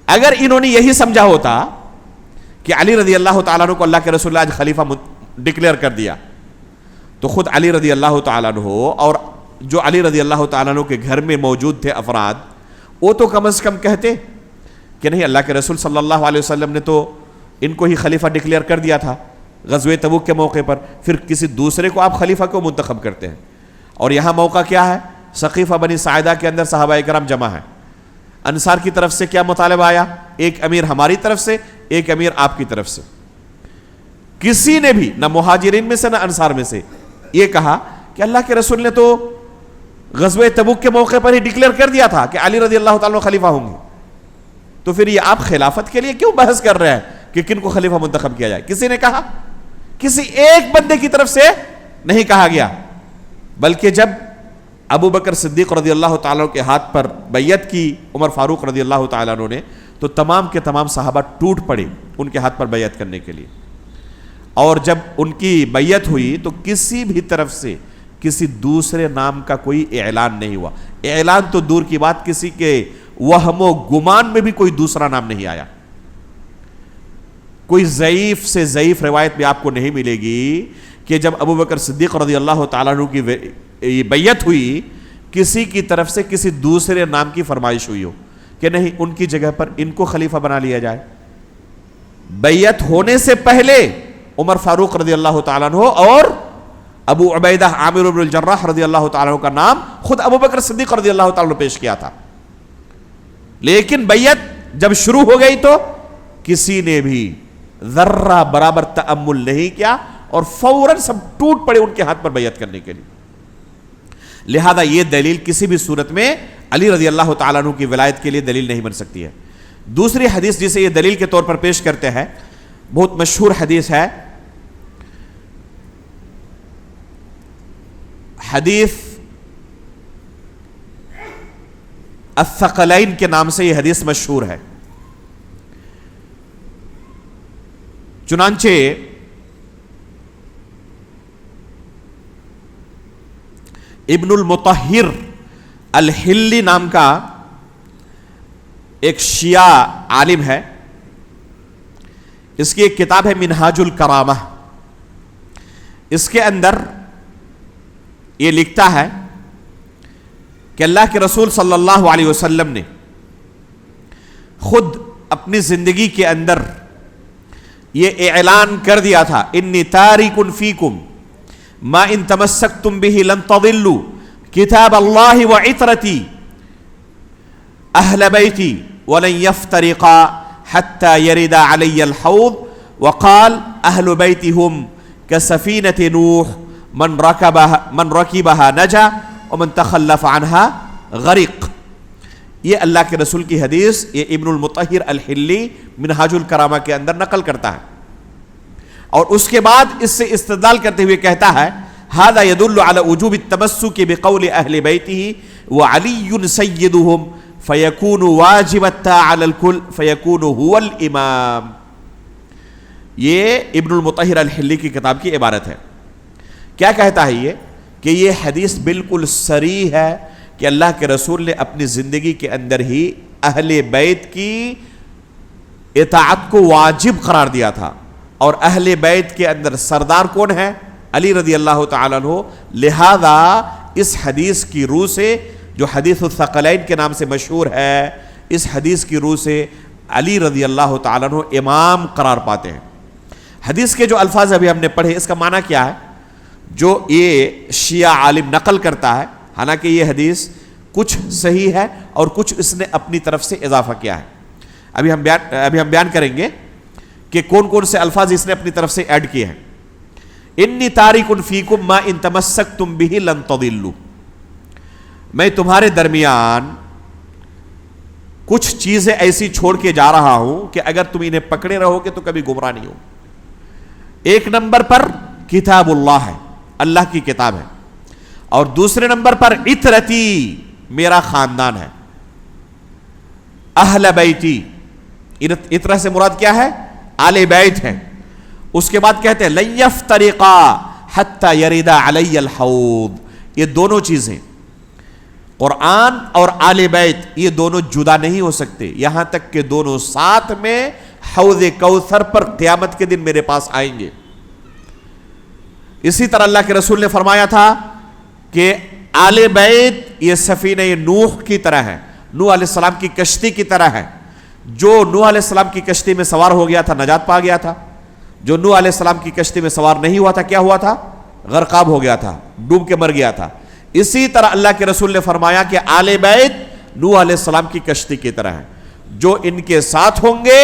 اگر انہوں نے یہی سمجھا ہوتا کہ علی رضی اللہ تعالیٰ عنہ کو اللہ کے رسول نے آج خلیفہ ڈکلیئر کر دیا، تو خود علی رضی اللہ تعالیٰ عنہ اور جو علی رضی اللہ تعالیٰ عنہ کے گھر میں موجود تھے افراد، وہ تو کم از کم کہتے کہ نہیں، اللہ کے رسول صلی اللہ علیہ وسلم نے تو ان کو ہی خلیفہ ڈکلیئر کر دیا تھا غزوہ تبوک کے موقع پر، پھر کسی دوسرے کو آپ خلیفہ کو منتخب کرتے ہیں؟ اور یہاں موقع کیا ہے؟ ثقیفہ بنی ساعدہ کے اندر صحابہ اکرام جمع ہیں، انصار کی طرف سے کیا مطالبہ آیا؟ ایک امیر ہماری طرف سے، ایک امیر آپ کی طرف سے۔ کسی نے بھی نہ مہاجرین میں سے نہ انصار میں سے یہ کہا کہ اللہ کے رسول نے تو غزوہ تبوک کے موقع پر ہی ڈکلیئر کر دیا تھا کہ علی رضی اللہ تعالیٰ خلیفہ ہوں گے، تو پھر یہ آپ خلافت کے لیے کیوں بحث کر رہے ہیں کہ کن کو خلیفہ منتخب کیا جائے؟ کسی نے کہا؟ کسی ایک بندے کی طرف سے نہیں کہا گیا، بلکہ جب ابو بکر صدیق رضی اللہ تعالیٰ کے ہاتھ پر بیعت کی عمر فاروق رضی اللہ تعالیٰ عنہ نے، تو تمام کے تمام صحابہ ٹوٹ پڑے ان کے ہاتھ پر بیعت کرنے کے لیے، اور جب ان کی بیعت ہوئی تو کسی بھی طرف سے کسی دوسرے نام کا کوئی اعلان نہیں ہوا۔ اعلان تو دور کی بات، کسی کے وہم و گمان میں بھی کوئی دوسرا نام نہیں آیا۔ کوئی ضعیف سے ضعیف روایت بھی آپ کو نہیں ملے گی کہ جب ابو بکر صدیق رضی اللہ تعالیٰ عنہ کی بیعت ہوئی کسی کی طرف سے کسی دوسرے نام کی فرمائش ہوئی ہو کہ نہیں ان کی جگہ پر ان کو خلیفہ بنا لیا جائے۔ بیعت ہونے سے پہلے عمر فاروق رضی اللہ تعالیٰ عنہ اور ابو عبیدہ عامر بن الجراح رضی اللہ تعالیٰ عنہ کا نام خود ابو بکر صدیق رضی اللہ تعالیٰ عنہ پیش کیا تھا، لیکن بیعت جب شروع ہو گئی تو کسی نے بھی ذرہ برابر تأمل نہیں کیا اور فوراً سب ٹوٹ پڑے ان کے ہاتھ پر بیعت کرنے کے لیے۔ لہذا یہ دلیل کسی بھی صورت میں علی رضی اللہ تعالیٰ عنہ کی ولایت کے لیے دلیل نہیں بن سکتی ہے۔ دوسری حدیث جسے یہ دلیل کے طور پر پیش کرتے ہیں، بہت مشہور حدیث ہے، حدیث الثقلین کے نام سے یہ حدیث مشہور ہے۔ چنانچہ ابن المطہر الحلی نام کا ایک شیعہ عالم ہے، اس کی ایک کتاب ہے منہاج الکرامہ، اس کے اندر یہ لکھتا ہے کہ اللہ کے رسول صلی اللہ علیہ وسلم نے خود اپنی زندگی کے اندر یہ اعلان کر دیا تھا، انی تارک فیکم ما ان تمسكتم به لن تضلوا كتاب الله وعترتي اهل بيتي ولن يفترقا حتى يرد علي الحوض وقال اهل بيتي هم كسفينة نوح من ركبها نجا ومن تخلف عنها غرق. یہ اللہ کے رسول کی حدیث یہ ابن المطہر الحلی منہاج الکرامہ کے اندر نقل کرتا ہے، اور اس کے بعد اس سے استدلال کرتے ہوئے کہتا ہے هذا يدل على وجوب التمسك بقول اہل بیتہ وعلی سیدهم فیکون واجبا على الکل فیکون هو الامام. یہ ابن المطہر الحلی کی کتاب کی عبارت ہے. کیا کہتا ہے یہ کہ یہ حدیث بالکل صریح ہے کہ اللہ کے رسول نے اپنی زندگی کے اندر ہی اہل بیت کی اطاعت کو واجب قرار دیا تھا، اور اہل بیت کے اندر سردار کون ہے؟ علی رضی اللہ تعالیٰ عنہ. لہذا اس حدیث کی روح سے جو حدیث الثقلین کے نام سے مشہور ہے، اس حدیث کی روح سے علی رضی اللہ تعالیٰ عنہ امام قرار پاتے ہیں. حدیث کے جو الفاظ ابھی ہم نے پڑھے اس کا معنی کیا ہے؟ جو یہ شیعہ عالم نقل کرتا ہے، حالانکہ یہ حدیث کچھ صحیح ہے اور کچھ اس نے اپنی طرف سے اضافہ کیا ہے. ابھی ہم بیان کریں گے کہ کون کون سے الفاظ اس نے اپنی طرف سے ایڈ کیے ہیں. انی تارک فیکم ما ان تمسکتم بہ لن تضلوا، میں تمہارے درمیان کچھ چیزیں ایسی چھوڑ کے جا رہا ہوں کہ اگر تم انہیں پکڑے رہو گے تو کبھی گمراہ نہیں ہو. ایک نمبر پر کتاب اللہ ہے، اللہ کی کتاب ہے، اور دوسرے نمبر پر عترتی میرا خاندان ہے، اہل بیتی. عترہ سے مراد کیا ہے؟ آل بیت ہے. اس کے بعد کہتے ہیں لن یفترقا حتی یرد علی الحوض. یہ دونوں چیزیں قرآن اور آل بیت یہ دونوں جدا نہیں ہو سکتے یہاں تک کہ دونوں ساتھ میں حوض کوثر پر قیامت کے دن میرے پاس آئیں گے. اسی طرح اللہ کے رسول نے فرمایا تھا کہ آل بیت یہ سفینہ نوح کی طرح ہے، نوح علیہ السلام کی کشتی کی طرح ہے. جو نوح علیہ السلام کی کشتی میں سوار ہو گیا تھا نجات پا گیا تھا، جو نوح علیہ السلام کی کشتی میں سوار نہیں ہوا تھا کیا ہوا تھا؟ غرقاب ہو گیا تھا، ڈوب کے مر گیا تھا. اسی طرح اللہ کے رسول نے فرمایا کہ آل بیت نوح علیہ السلام کی کشتی کی طرح ہے، جو ان کے ساتھ ہوں گے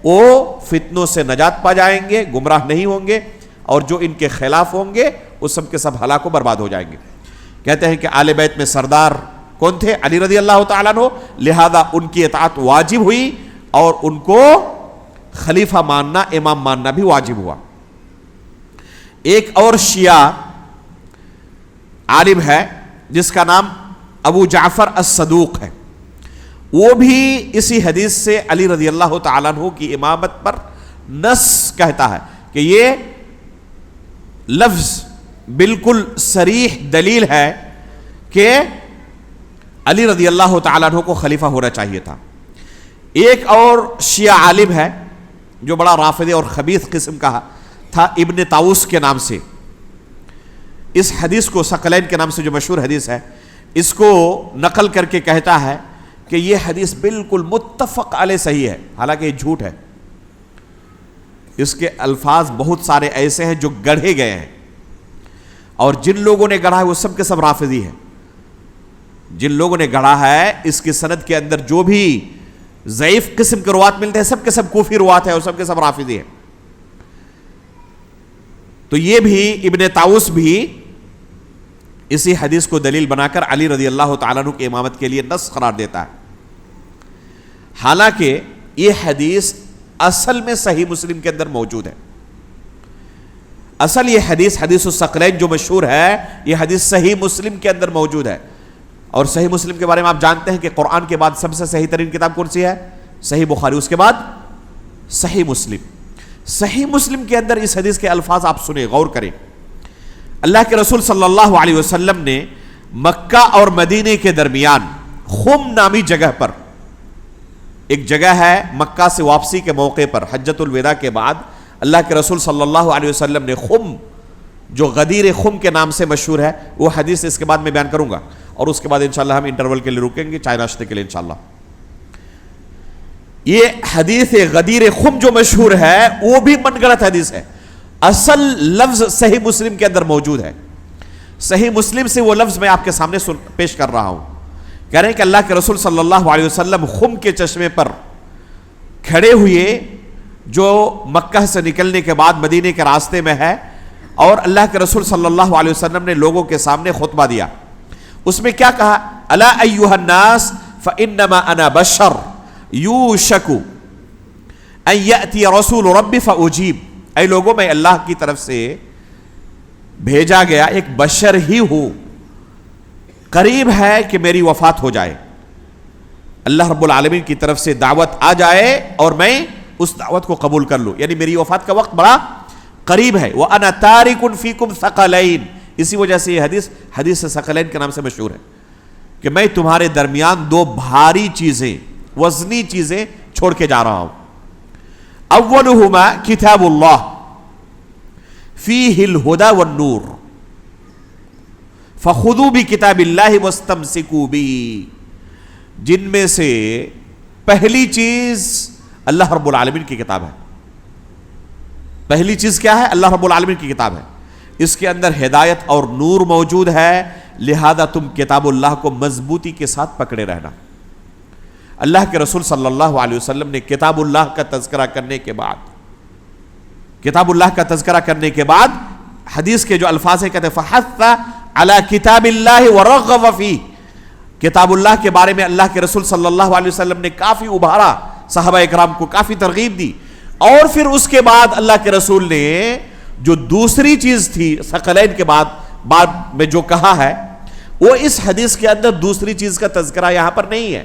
وہ فتنوں سے نجات پا جائیں گے، گمراہ نہیں ہوں گے، اور جو ان کے خلاف ہوں گے وہ سب کے سب ہلاک و برباد ہو جائیں گے. کہتے ہیں کہ آل بیت میں سردار کون تھے؟ علی رضی اللہ تعالیٰ عنہ. لہذا ان کی اطاعت واجب ہوئی اور ان کو خلیفہ ماننا، امام ماننا بھی واجب ہوا. ایک اور شیعہ عالم ہے جس کا نام ابو جعفر الصدوق ہے، وہ بھی اسی حدیث سے علی رضی اللہ تعالیٰ عنہ کی امامت پر نص کہتا ہے کہ یہ لفظ بالکل صریح دلیل ہے کہ علی رضی اللہ تعالیٰ عنہ کو خلیفہ ہونا چاہیے تھا. ایک اور شیعہ عالم ہے جو بڑا رافضی اور خبیث قسم کا تھا، ابن طاؤس کے نام سے. اس حدیث کو ثقلین کے نام سے جو مشہور حدیث ہے اس کو نقل کر کے کہتا ہے کہ یہ حدیث بالکل متفق علیہ صحیح ہے، حالانکہ یہ جھوٹ ہے. اس کے الفاظ بہت سارے ایسے ہیں جو گڑھے گئے ہیں، اور جن لوگوں نے گڑھا ہے وہ سب کے سب رافضی ہیں. جن لوگوں نے گڑھا ہے اس کی سند کے اندر جو بھی ضعیف قسم کے روات ملتے ہیں سب کے سب کوفی روات ہیں اور سب کے سب رافضی ہیں. تو یہ بھی ابن طاؤس بھی اسی حدیث کو دلیل بنا کر علی رضی اللہ تعالیٰ عنہ کی امامت کے لیے نص قرار دیتا ہے. حالانکہ یہ حدیث اصل میں صحیح مسلم کے اندر موجود ہے. اصل یہ حدیث الثقلین جو مشہور ہے یہ حدیث صحیح مسلم کے اندر موجود ہے. اور صحیح مسلم کے بارے میں آپ جانتے ہیں کہ قرآن کے بعد سب سے صحیح ترین کتاب کون سی ہے؟ صحیح بخاری، اس کے بعد صحیح مسلم. صحیح مسلم کے اندر اس حدیث کے الفاظ آپ سنیں، غور کریں. اللہ کے رسول صلی اللہ علیہ وسلم نے مکہ اور مدینے کے درمیان خم نامی جگہ پر، ایک جگہ ہے مکہ سے واپسی کے موقع پر حجۃ الوداع کے بعد، اللہ کے رسول صلی اللہ علیہ وسلم نے خم، جو غدیر خم کے نام سے مشہور ہے، وہ حدیث اس کے بعد میں بیان کروں گا، اور اس کے بعد انشاءاللہ ہم انٹرول کے لیے رکیں گے چائے ناشتے کے لیے انشاءاللہ. یہ حدیث غدیر خم جو مشہور ہے وہ بھی من گڑت حدیث ہے. اصل لفظ صحیح مسلم کے اندر موجود ہے. صحیح مسلم سے وہ لفظ میں آپ کے سامنے پیش کر رہا ہوں. کہہ رہے ہیں کہ اللہ کے رسول صلی اللہ علیہ وسلم خم کے چشمے پر کھڑے ہوئے جو مکہ سے نکلنے کے بعد مدینے کے راستے میں ہے, اور اللہ کے رسول صلی اللہ علیہ وسلم نے لوگوں کے سامنے خطبہ دیا. اس میں کیا کہا؟ الا ایھا الناس فانما انا بشر یوشک ان یاتی رسول ربی فاجیب. اے لوگوں, میں اللہ کی طرف سے بھیجا گیا ایک بشر ہی ہوں, قریب ہے کہ میری وفات ہو جائے, اللہ رب العالمین کی طرف سے دعوت آ جائے اور میں اس دعوت کو قبول کر لوں, یعنی میری وفات کا وقت بڑا قریب ہے. وَأَنَا تَارِكٌ فِيكُمْ ثَقَلَيْن, اسی وجہ سے یہ حدیث ثقلین کے نام سے مشہور ہے کہ میں تمہارے درمیان دو بھاری چیزیں, وزنی چیزیں چھوڑ کے جا رہا ہوں. اولہما کتاب اللہ فیہ الہدی والنور فخذوا بکتاب اللہ واستمسکوا بہ. جن میں سے پہلی چیز اللہ رب العالمین کی کتاب ہے. پہلی چیز کیا ہے؟ اللہ رب العالمین کی کتاب ہے. اس کے اندر ہدایت اور نور موجود ہے, لہذا تم کتاب اللہ کو مضبوطی کے ساتھ پکڑے رہنا. اللہ کے رسول صلی اللہ علیہ وسلم نے کتاب اللہ کا تذکرہ کرنے کے بعد حدیث کے جو الفاظ ہیں کہتے ہیں فحث علی کتاب اللہ ورغب فیہ. کتاب اللہ کے بارے میں اللہ کے رسول صلی اللہ علیہ وسلم نے کافی ابھارا, صحابہ اکرام کو کافی ترغیب دی. اور پھر اس کے بعد اللہ کے رسول نے جو دوسری چیز تھی ثقلین کے بعد میں جو کہا ہے, وہ اس حدیث کے اندر دوسری چیز کا تذکرہ یہاں پر نہیں ہے.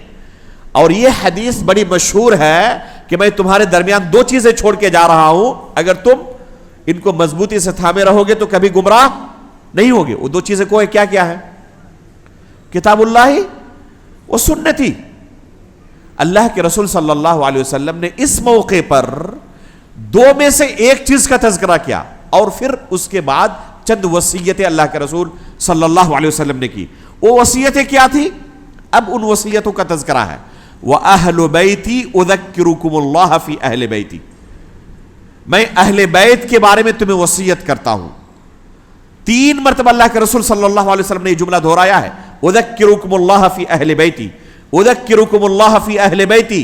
اور یہ حدیث بڑی مشہور ہے کہ میں تمہارے درمیان دو چیزیں چھوڑ کے جا رہا ہوں, اگر تم ان کو مضبوطی سے تھامے رہو گے تو کبھی گمراہ نہیں ہوگے. وہ دو چیزیں کو کیا کیا ہے؟ کتاب اللہ و سنتی. اللہ کے رسول صلی اللہ علیہ وسلم نے اس موقع پر دو میں سے ایک چیز کا تذکرہ کیا, اور پھر اس کے بعد چند وصیتیں اللہ کے رسول صلی اللہ علیہ وسلم نے کی. وہ وصیتیں کیا تھی؟ اب ان وصیتوں کا تذکرہ ہے. وَأَهْلُ بَيْتِي أُذَكِّرُكُمُ اللَّهَ فِي أَهْلِ بَيْتِي. میں اہل بیت کے بارے میں تمہیں وصیت کرتا ہوں. 3 مرتبہ اللہ کے رسول صلی اللہ علیہ وسلم نے یہ جملہ دہرایا ہے, أُذَكِّرُكُمُ اللَّهَ فِي أَهْلِ بَيْتِي أُذَكِّرُكُمُ اللَّهَ فِي أَهْلِ بَيْتِي.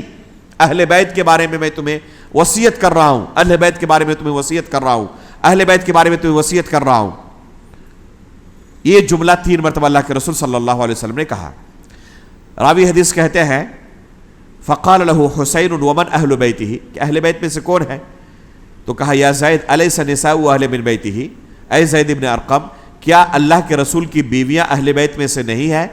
اہل بیت کے بارے میں تمہیں وصیت کر رہا ہوں, اہل بیت کے بارے میں تمہیں وصیت کر رہا ہوں, اہل بیت کے بارے میں تمہیں وصیت کر رہا ہوں. یہ جملہ 3 مرتبہ اللہ کے رسول صلی اللہ علیہ وسلم نے کہا. راوی حدیث کہتے ہیں فقال له حسین ومن اہل بیتہ, کہ اہل بیت میں سے کون ہے؟ تو کہا یا زید الیس نساء اہل من بیتہ, اے زید ابن ارقم کیا اللہ کے رسول کی بیویاں اہل بیت میں سے نہیں ہے؟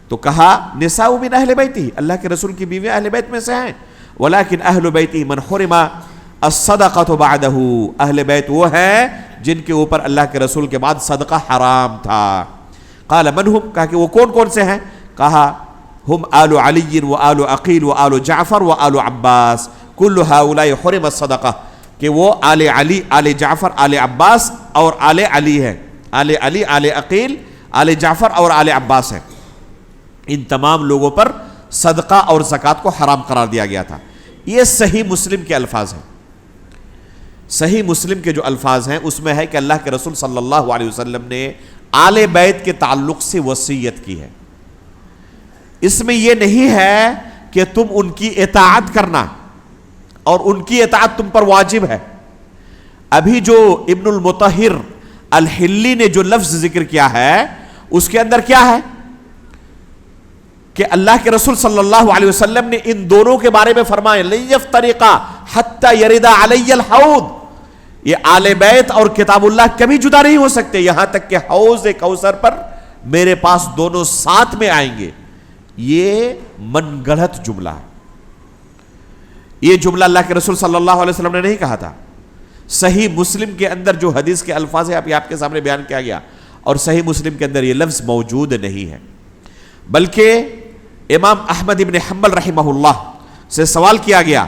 تو کہا نساء من اہل بیتہ, اللہ کے رسول کی بیویاں اہل بیت میں سے ہیں. ولکن اہل بیتہ من حرم الصدقۃ بعدہ, اہل بیت وہ ہیں جن کے اوپر اللہ کے رسول کے بعد صدقہ حرام تھا. قال من ہم, کہا کہ وہ کون کون سے ہیں؟ کہا ہم آل علی و آل عقیل و آل جعفر و آل عباس کل ہؤلاء حرم الصدقہ, کہ وہ آل علی, آل جعفر, آل عباس اور آل علی ہے. آل علی, آل عقیل, آل جعفر اور آل عباس ہے. ان تمام لوگوں پر صدقہ اور زکوٰۃ کو حرام قرار دیا گیا تھا. یہ صحیح مسلم کے الفاظ ہیں. صحیح مسلم کے جو الفاظ ہیں اس میں ہے کہ اللہ کے رسول صلی اللہ علیہ وسلم نے آل بیت کے تعلق سے وصیت کی ہے. اس میں یہ نہیں ہے کہ تم ان کی اطاعت کرنا اور ان کی اطاعت تم پر واجب ہے. ابھی جو ابن المطہر الحلی نے جو لفظ ذکر کیا ہے اس کے اندر کیا ہے کہ اللہ کے رسول صلی اللہ علیہ وسلم نے ان دونوں کے بارے میں فرمایا لن یفترقا حتی یرد علی الحوض, یہ آل بیت اور کتاب اللہ کبھی جدا نہیں ہو سکتے یہاں تک کہ حوض کوثر پر میرے پاس دونوں ساتھ میں آئیں گے. یہ من گڑھت جملہ ہے. یہ جملہ اللہ کے رسول صلی اللہ علیہ وسلم نے نہیں کہا تھا. صحیح مسلم کے اندر جو حدیث کے الفاظ ہیں ابھی آپ کے سامنے بیان کیا گیا, اور صحیح مسلم کے اندر یہ لفظ موجود نہیں ہے. بلکہ امام احمد ابن حنبل رحمہ اللہ سے سوال کیا گیا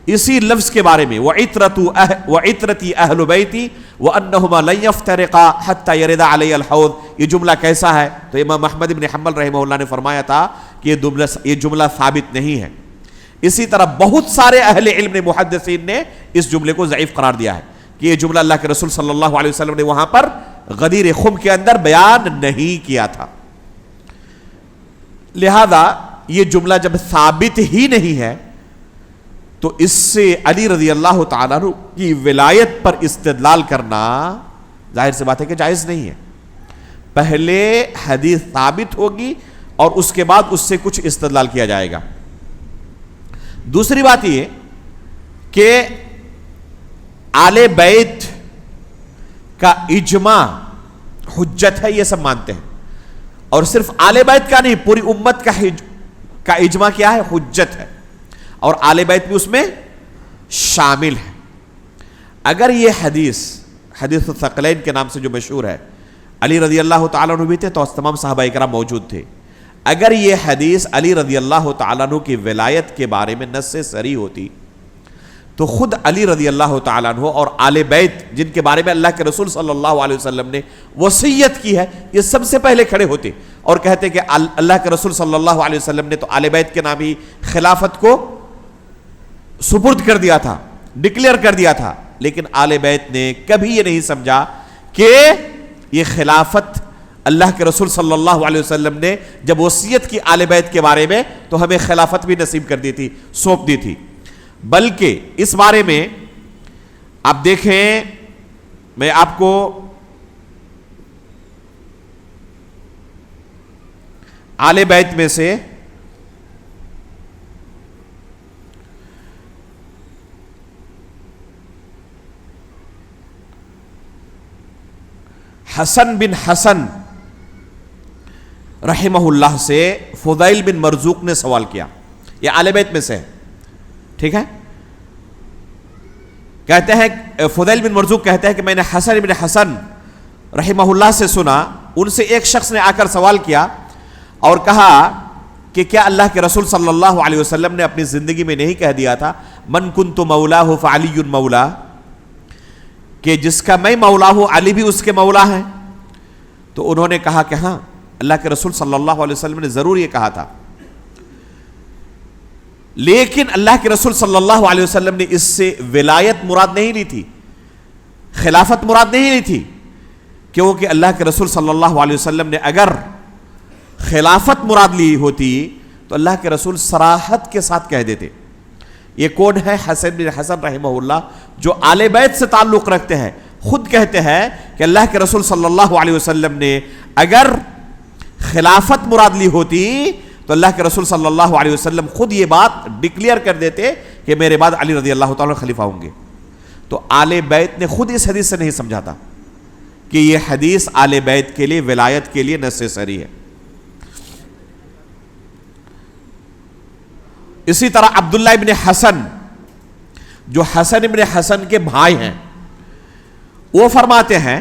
اسی لفظ کے بارے میں وَعِتْرَتِي أَهْلُ بَيْتِي وَأَنَّهُمَا لَن يَفْتَرِقَا حَتَّى يَرِدَ عَلَيَّ الْحَوْض, یہ جملہ کیسا ہے؟ تو امام احمد ابن حنبل رحمہ اللہ نے فرمایا تھا کہ یہ جملہ ثابت نہیں ہے. اسی طرح بہت سارے اہل علم نے, محدثین نے اس جملے کو ضعیف قرار دیا ہے کہ یہ جملہ اللہ کے رسول صلی اللہ علیہ وسلم نے وہاں پر غدیر خم کے اندر بیان نہیں کیا تھا. لہذا یہ جملہ جب ثابت ہی نہیں ہے تو اس سے علی رضی اللہ تعالیٰ عنہ کی ولایت پر استدلال کرنا ظاہر سی بات ہے کہ جائز نہیں ہے. پہلے حدیث ثابت ہوگی اور اس کے بعد اس سے کچھ استدلال کیا جائے گا. دوسری بات یہ کہ آل بیت کا اجماع حجت ہے، یہ سب مانتے ہیں، اور صرف آل بیت کا نہیں، پوری امت کا اجماع کیا ہے؟ حجت ہے، اور آل بیت بھی اس میں شامل ہے. اگر یہ حدیث الثقلین کے نام سے جو مشہور ہے، علی رضی اللہ تعالیٰ عنہ بھی تھے تو تمام صحابہ کرام موجود تھے، اگر یہ حدیث علی رضی اللہ تعالیٰ عنہ کی ولایت کے بارے میں نص صریح ہوتی تو خود علی رضی اللہ تعالیٰ عنہ اور آل بیت جن کے بارے میں اللہ کے رسول صلی اللہ علیہ وسلم نے وصیت کی ہے، یہ سب سے پہلے کھڑے ہوتے اور کہتے کہ اللہ کے رسول صلی اللہ علیہ وسلم نے تو آل بیت کے نام ہی خلافت کو سپرد کر دیا تھا، ڈکلیئر کر دیا تھا. لیکن آل بیت نے کبھی یہ نہیں سمجھا کہ یہ خلافت اللہ کے رسول صلی اللہ علیہ وسلم نے جب وصیت کی آل بیت کے بارے میں تو ہمیں خلافت بھی نصیب کر دی تھی، سونپ دی تھی. بلکہ اس بارے میں آپ دیکھیں، میں آپ کو آل بیت میں سے حسن بن حسن رحمہ اللہ سے فضیل بن مرزوق نے سوال کیا، یہ آل بیت میں سے ہے، ٹھیک ہے. کہتے ہیں فضیل بن مرزوق کہتے ہیں کہ میں نے حسن بن حسن رحمہ اللہ سے سنا، ان سے ایک شخص نے آ کر سوال کیا اور کہا کہ کیا اللہ کے رسول صلی اللہ علیہ وسلم نے اپنی زندگی میں نہیں کہہ دیا تھا من کنت مولاہ فعلی مولا، کہ جس کا میں مولا ہوں علی بھی اس کے مولا ہیں. تو انہوں نے کہا کہ ہاں، اللہ کے رسول صلی اللہ علیہ وسلم نے ضرور یہ کہا تھا، لیکن اللہ کے رسول صلی اللہ علیہ وسلم نے اس سے ولایت مراد نہیں لی تھی، خلافت مراد نہیں لی تھی، کیونکہ اللہ کے رسول صلی اللہ علیہ وسلم نے اگر خلافت مراد لی ہوتی تو اللہ کے رسول صراحت کے ساتھ کہہ دیتے. یہ کون ہے؟ حسن بن حسن رحمہ اللہ، جو آل بیت سے تعلق رکھتے ہیں، خود کہتے ہیں کہ اللہ کے رسول صلی اللہ علیہ وسلم نے اگر خلافت مراد لی ہوتی تو اللہ کے رسول صلی اللہ علیہ وسلم خود یہ بات ڈکلیئر کر دیتے کہ میرے بعد علی رضی اللہ تعالیٰ خلیفہ ہوں گے. تو آل بیت نے خود اس حدیث سے نہیں سمجھاتا کہ یہ حدیث آل بیت کے لیے ولایت کے لیے نص صریح ہے. اسی طرح عبداللہ ابن حسن، جو حسن ابن حسن کے بھائی ہیں، وہ فرماتے ہیں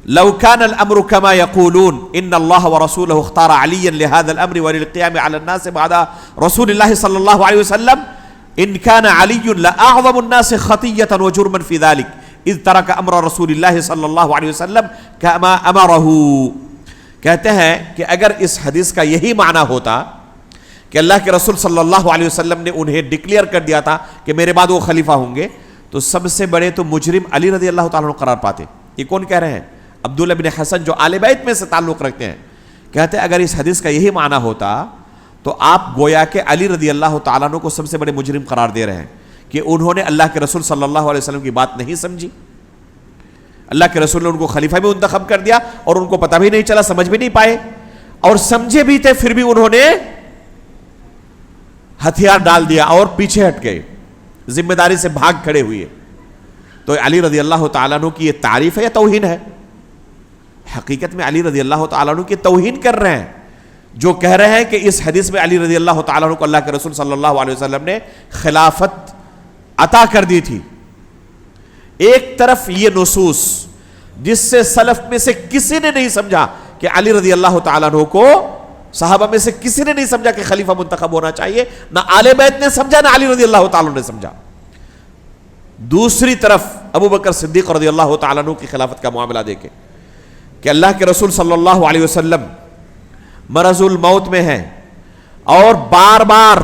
لو كان الامر كما يقولون ان الله ورسوله اختار عليا لهذا الامر وللقيام على الناس بعد رسول الله صلى الله عليه وسلم ان كان علي لاعظم الناس خطية وجرما في ذلك اذ ترك امر رسول الله صلی اللہ علیہ وسلم كما امره. کہتے ہیں کہ اگر اس حدیث کا یہی معنی ہوتا کہ اللہ کے رسول صلی اللہ علیہ وسلم نے انہیں ڈکلیئر کر دیا تھا کہ میرے بعد وہ خلیفہ ہوں گے، تو سب سے بڑے تو مجرم علی رضی اللہ تعالیٰ عنہ قرار پاتے. یہ کون کہہ رہے ہیں؟ عبداللہ بن حسن، جو آل بیت میں سے تعلق رکھتے ہیں. کہتے ہیں اگر اس حدیث کا یہی معنی ہوتا تو آپ گویا کہ علی رضی اللہ تعالیٰ عنہ کو سب سے بڑے مجرم قرار دے رہے ہیں کہ انہوں نے اللہ کے رسول صلی اللہ علیہ وسلم کی بات نہیں سمجھی. اللہ کے رسول نے ان کو خلیفہ بھی منتخب کر دیا اور ان کو پتہ بھی نہیں چلا، سمجھ بھی نہیں پائے، اور سمجھے بھی تھے پھر بھی انہوں نے ہتھیار ڈال دیا اور پیچھے ہٹ گئے، ذمہ داری سے بھاگ کھڑے ہوئے. تو علی رضی اللہ تعالیٰ عنہ کی یہ تعریف ہے یا توہین ہے؟ حقیقت میں علی رضی اللہ تعالیٰ عنہ کی توہین کر رہے ہیں جو کہہ رہے ہیں کہ اس حدیث میں علی رضی اللہ تعالیٰ عنہ کو اللہ کے رسول صلی اللہ علیہ وسلم نے خلافت عطا کر دی تھی. ایک طرف یہ نصوص جس سے سلف میں سے کسی نے نہیں سمجھا کہ علی رضی اللہ تعالیٰ عنہ کو، صحابہ میں سے کسی نے نہیں سمجھا کہ خلیفہ منتخب ہونا چاہیے، نہ آل بیت نے سمجھا نہ علی رضی اللہ تعالیٰ عنہ نے سمجھا. دوسری طرف ابو بکر صدیق رضی اللہ تعالیٰ عنہ کی خلافت کا معاملہ دیکھیں کہ اللہ کے رسول صلی اللہ علیہ وسلم مرض الموت میں ہیں اور بار بار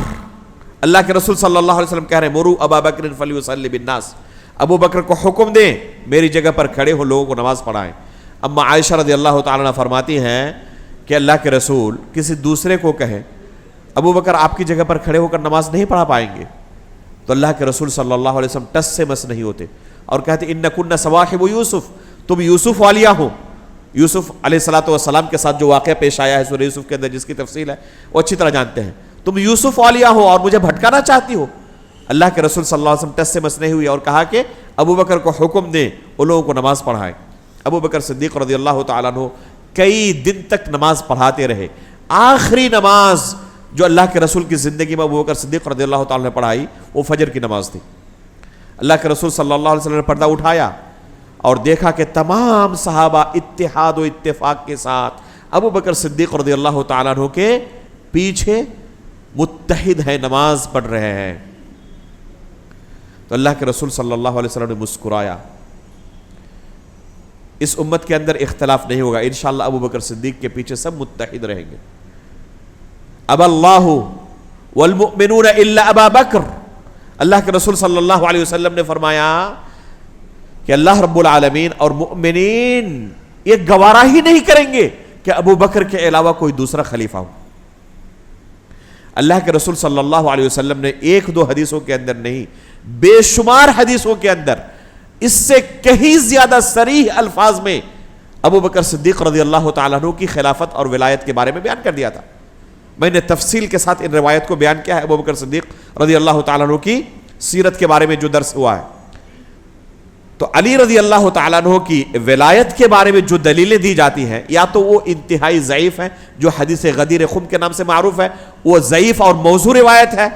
اللہ کے رسول صلی اللہ علیہ وسلم کہہ رہے ہیں مرو ابا بکر فلیصلی بالناس، ابو بکر کو حکم دیں میری جگہ پر کھڑے ہو لوگوں کو نماز پڑھائیں۔ اما عائشہ رضی اللہ تعالیٰ عنہ فرماتی ہیں کہ اللہ کے رسول کسی دوسرے کو کہیں ابو بکر آپ کی جگہ پر کھڑے ہو کر نماز نہیں پڑھا پائیں گے، تو اللہ کے رسول صلی اللہ علیہ وسلم ٹس سے مس نہیں ہوتے اور کہتے انکن صواحب یوسف، تم یوسف والیاں ہو۔ یوسف علیہ السلام کے ساتھ جو واقعہ پیش آیا ہے سورہ یوسف کے اندر جس کی تفصیل ہے وہ اچھی طرح جانتے ہیں، تم یوسف والیاں ہو اور مجھے بھٹکانا چاہتی ہو۔ اللہ کے رسول صلی اللہ علیہ وسلم ٹس سے مس نہیں ہوئی اور کہا کہ ابو بکر کو حکم دیں وہ لوگوں کو نماز پڑھائیں۔ ابو بکر صدیق رضی اللہ تعالیٰ عنہ کئی دن تک نماز پڑھاتے رہے۔ آخری نماز جو اللہ کے رسول کی زندگی میں ابو بکر صدیق رضی اللہ تعالیٰ نے پڑھائی وہ فجر کی نماز تھی۔ اللہ کے رسول صلی اللہ علیہ وسلم نے پردہ اٹھایا اور دیکھا کہ تمام صحابہ اتحاد و اتفاق کے ساتھ ابو بکر صدیق رضی اللہ تعالیٰ عنہ کے پیچھے متحد ہیں، نماز پڑھ رہے ہیں۔ تو اللہ کے رسول صلی اللہ علیہ وسلم نے مسکرایا، اس امت کے اندر اختلاف نہیں ہوگا، انشاءاللہ ابو بکر صدیق کے پیچھے سب متحد رہیں گے۔ اب اللہ والمؤمنون الا ابا بکر، اللہ کے رسول صلی اللہ علیہ وسلم نے فرمایا کہ اللہ رب العالمین اور مؤمنین یہ گوارا ہی نہیں کریں گے کہ ابو بکر کے علاوہ کوئی دوسرا خلیفہ ہو۔ اللہ کے رسول صلی اللہ علیہ وسلم نے ایک دو حدیثوں کے اندر نہیں، بے شمار حدیثوں کے اندر اس سے کہیں زیادہ صریح الفاظ میں ابو بکر صدیق رضی اللہ تعالیٰ عنہ کی خلافت اور ولایت کے بارے میں بیان کر دیا تھا۔ میں نے تفصیل کے ساتھ ان روایت کو بیان کیا ہے، ابو بکر صدیق رضی اللہ تعالیٰ عنہ کی سیرت کے بارے میں جو درس ہوا ہے۔ تو علی رضی اللہ تعالیٰ عنہ کی ولایت کے بارے میں جو دلیلیں دی جاتی ہیں یا تو وہ انتہائی ضعیف ہیں، جو حدیث غدیر خم کے نام سے معروف ہے، وہ ضعیف اور موضوع روایت ہے،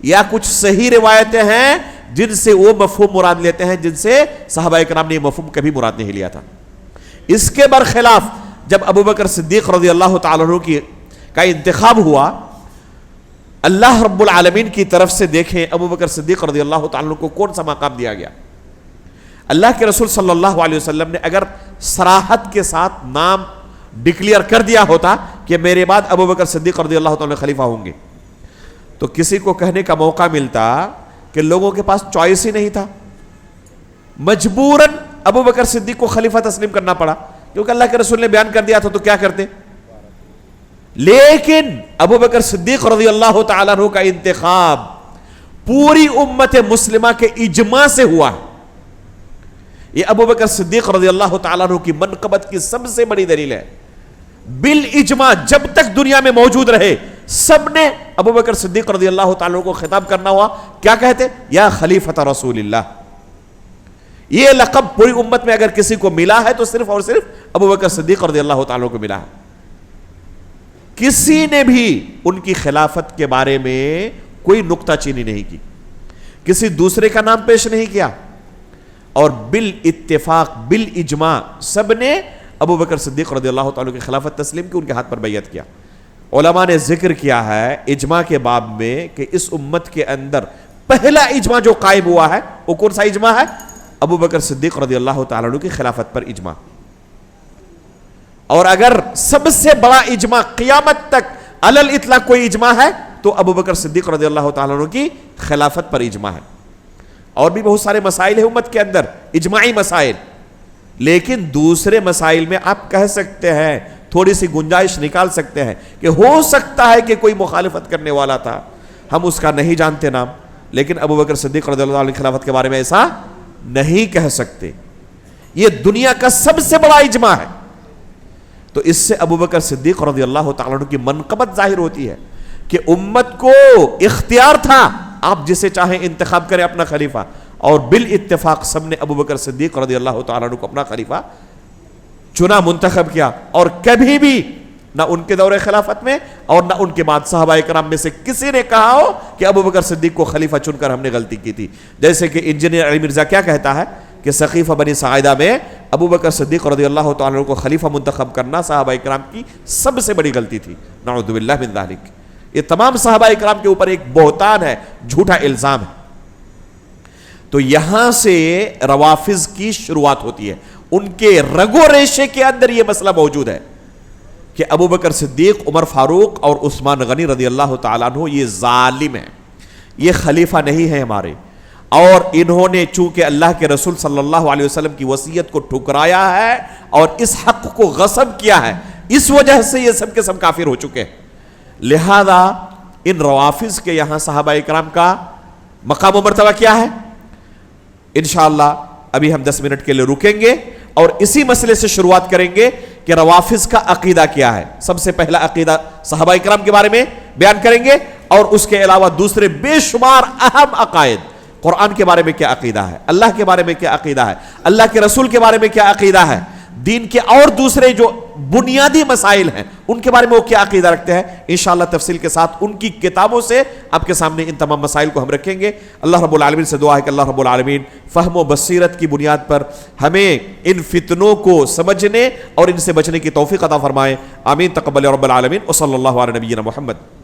یا کچھ صحیح روایتیں ہیں جن سے وہ مفہوم مراد لیتے ہیں جن سے صحابہ کرام نے یہ مفہوم کبھی مراد نہیں لیا تھا۔ اس کے برخلاف جب ابو بکر صدیق رضی اللہ تعالیٰ عنہ کا انتخاب ہوا، اللہ رب العالمین کی طرف سے دیکھیں ابو بکر صدیق رضی اللہ تعالیٰ عنہ کو کون سا مقام دیا گیا۔ اللہ کے رسول صلی اللہ علیہ وسلم نے اگر صراحت کے ساتھ نام ڈکلیئر کر دیا ہوتا کہ میرے بعد ابو بکر صدیق رضی اللہ تعالیٰ خلیفہ ہوں گے، تو کسی کو کہنے کا موقع ملتا کہ لوگوں کے پاس چوائس ہی نہیں تھا، مجبوراً ابو بکر صدیق کو خلیفہ تسلیم کرنا پڑا کیونکہ اللہ کے رسول نے بیان کر دیا تھا، تو کیا کرتے؟ لیکن ابو بکر صدیق رضی اللہ تعالیٰ عنہ کا انتخاب پوری امت مسلمہ کے اجماع سے ہوا ہے۔ یہ ابو بکر صدیق رضی اللہ تعالیٰ عنہ کی منقبت کی سب سے بڑی دلیل ہے۔ بالاجماع جب تک دنیا میں موجود رہے سب نے ابو بکر صدیق رضی اللہ تعالیٰ عنہ کو خطاب کرنا ہوا، کیا کہتے؟ یا خلیفۃ رسول اللہ۔ یہ لقب پوری امت میں اگر کسی کو ملا ہے تو صرف اور صرف ابو بکر صدیق رضی اللہ تعالیٰ عنہ کو ملا ہے۔ کسی نے بھی ان کی خلافت کے بارے میں کوئی نکتہ چینی نہیں کی، کسی دوسرے کا نام پیش نہیں کیا، اور بالاتفاق بالاجماع سب نے ابو بکر صدیق رضی اللہ تعالیٰ کی خلافت تسلیم کی، ان کے ہاتھ پر بیعت کیا۔ علماء نے ذکر کیا ہے اجماع کے باب میں کہ اس امت کے اندر پہلا اجماع جو قائم ہوا ہے وہ کون سا اجماع ہے؟ ابو بکر صدیق رضی اللہ تعالیٰ عنہ کی خلافت پر اجماع۔ اور اگر سب سے بڑا اجماع قیامت تک علی الاطلاق کوئی اجماع ہے تو ابو بکر صدیق رضی اللہ تعالیٰ عنہ کی خلافت پر اجماع ہے۔ اور بھی بہت سارے مسائل ہیں امت کے اندر اجماعی مسائل، لیکن دوسرے مسائل میں آپ کہہ سکتے ہیں، تھوڑی سی گنجائش نکال سکتے ہیں کہ ہو سکتا ہے کہ کوئی مخالفت کرنے والا تھا، ہم اس کا نہیں جانتے نام، لیکن ابو بکر صدیق رضی اللہ عنہ کی خلافت کے بارے میں ایسا نہیں کہہ سکتے۔ یہ دنیا کا سب سے بڑا اجماع ہے، تو اس سے ابو بکر صدیق رضی اللہ تعالیٰ عنہ کی منقبت ظاہر ہوتی ہے کہ امت کو اختیار تھا، آپ جسے چاہیں انتخاب کریں اپنا خلیفہ، اور بالاتفاق سب نے ابو بکر صدیق رضی اللہ تعالیٰ عنہ کو اپنا خلیفہ چنا، منتخب کیا، اور کبھی بھی نہ ان کے دور خلافت میں اور نہ ان کے بعد صحابہ کرام میں سے کسی نے کہا ہو کہ ابو بکر صدیق کو خلیفہ چن کر ہم نے غلطی کی تھی۔ جیسے کہ انجینئر علی مرزا کیا کہتا ہے کہ سقیفہ بنی ساعدہ میں ابو بکر صدیق رضی اللہ تعالیٰ عنہ کو خلیفہ منتخب کرنا صحابہ کرام کی سب سے بڑی غلطی تھی، نعوذ باللہ من ذالک۔ یہ تمام صحابہ کرام کے اوپر ایک بہتان ہے، جھوٹا الزام ہے۔ تو یہاں سے روافض کی شروعات ہوتی ہے، ان کے رگ و ریشے کے اندر یہ مسئلہ موجود ہے کہ ابو بکر صدیق، عمر فاروق اور عثمان غنی رضی اللہ تعالیٰ عنہ یہ ظالم ہیں، یہ خلیفہ نہیں ہے ہمارے، اور انہوں نے چونکہ اللہ کے رسول صلی اللہ علیہ وسلم کی وصیت کو ٹھکرایا ہے اور اس حق کو غصب کیا ہے، اس وجہ سے یہ سب کے سب کافر ہو چکے ہیں۔ لہذا ان روافض کے یہاں صحابہ اکرام کا مقام و مرتبہ کیا ہے؟ انشاءاللہ ابھی ہم 10 منٹ کے لیے رکیں گے اور اسی مسئلے سے شروعات کریں گے کہ روافض کا عقیدہ کیا ہے۔ سب سے پہلا عقیدہ صحابہ اکرام کے بارے میں بیان کریں گے اور اس کے علاوہ دوسرے بے شمار اہم عقائد، قرآن کے بارے میں کیا عقیدہ ہے، اللہ کے بارے میں کیا عقیدہ ہے، اللہ کے رسول کے بارے میں کیا عقیدہ ہے، دین کے اور دوسرے جو بنیادی مسائل ہیں ان کے بارے میں وہ کیا عقیدہ رکھتے ہیں، انشاءاللہ تفصیل کے ساتھ ان کی کتابوں سے آپ کے سامنے ان تمام مسائل کو ہم رکھیں گے۔ اللہ رب العالمین سے دعا ہے کہ اللہ رب العالمین فہم و بصیرت کی بنیاد پر ہمیں ان فتنوں کو سمجھنے اور ان سے بچنے کی توفیق عطا فرمائے۔ آمین، تقبل رب العالمین، وصلی اللہ علی نبینا محمد۔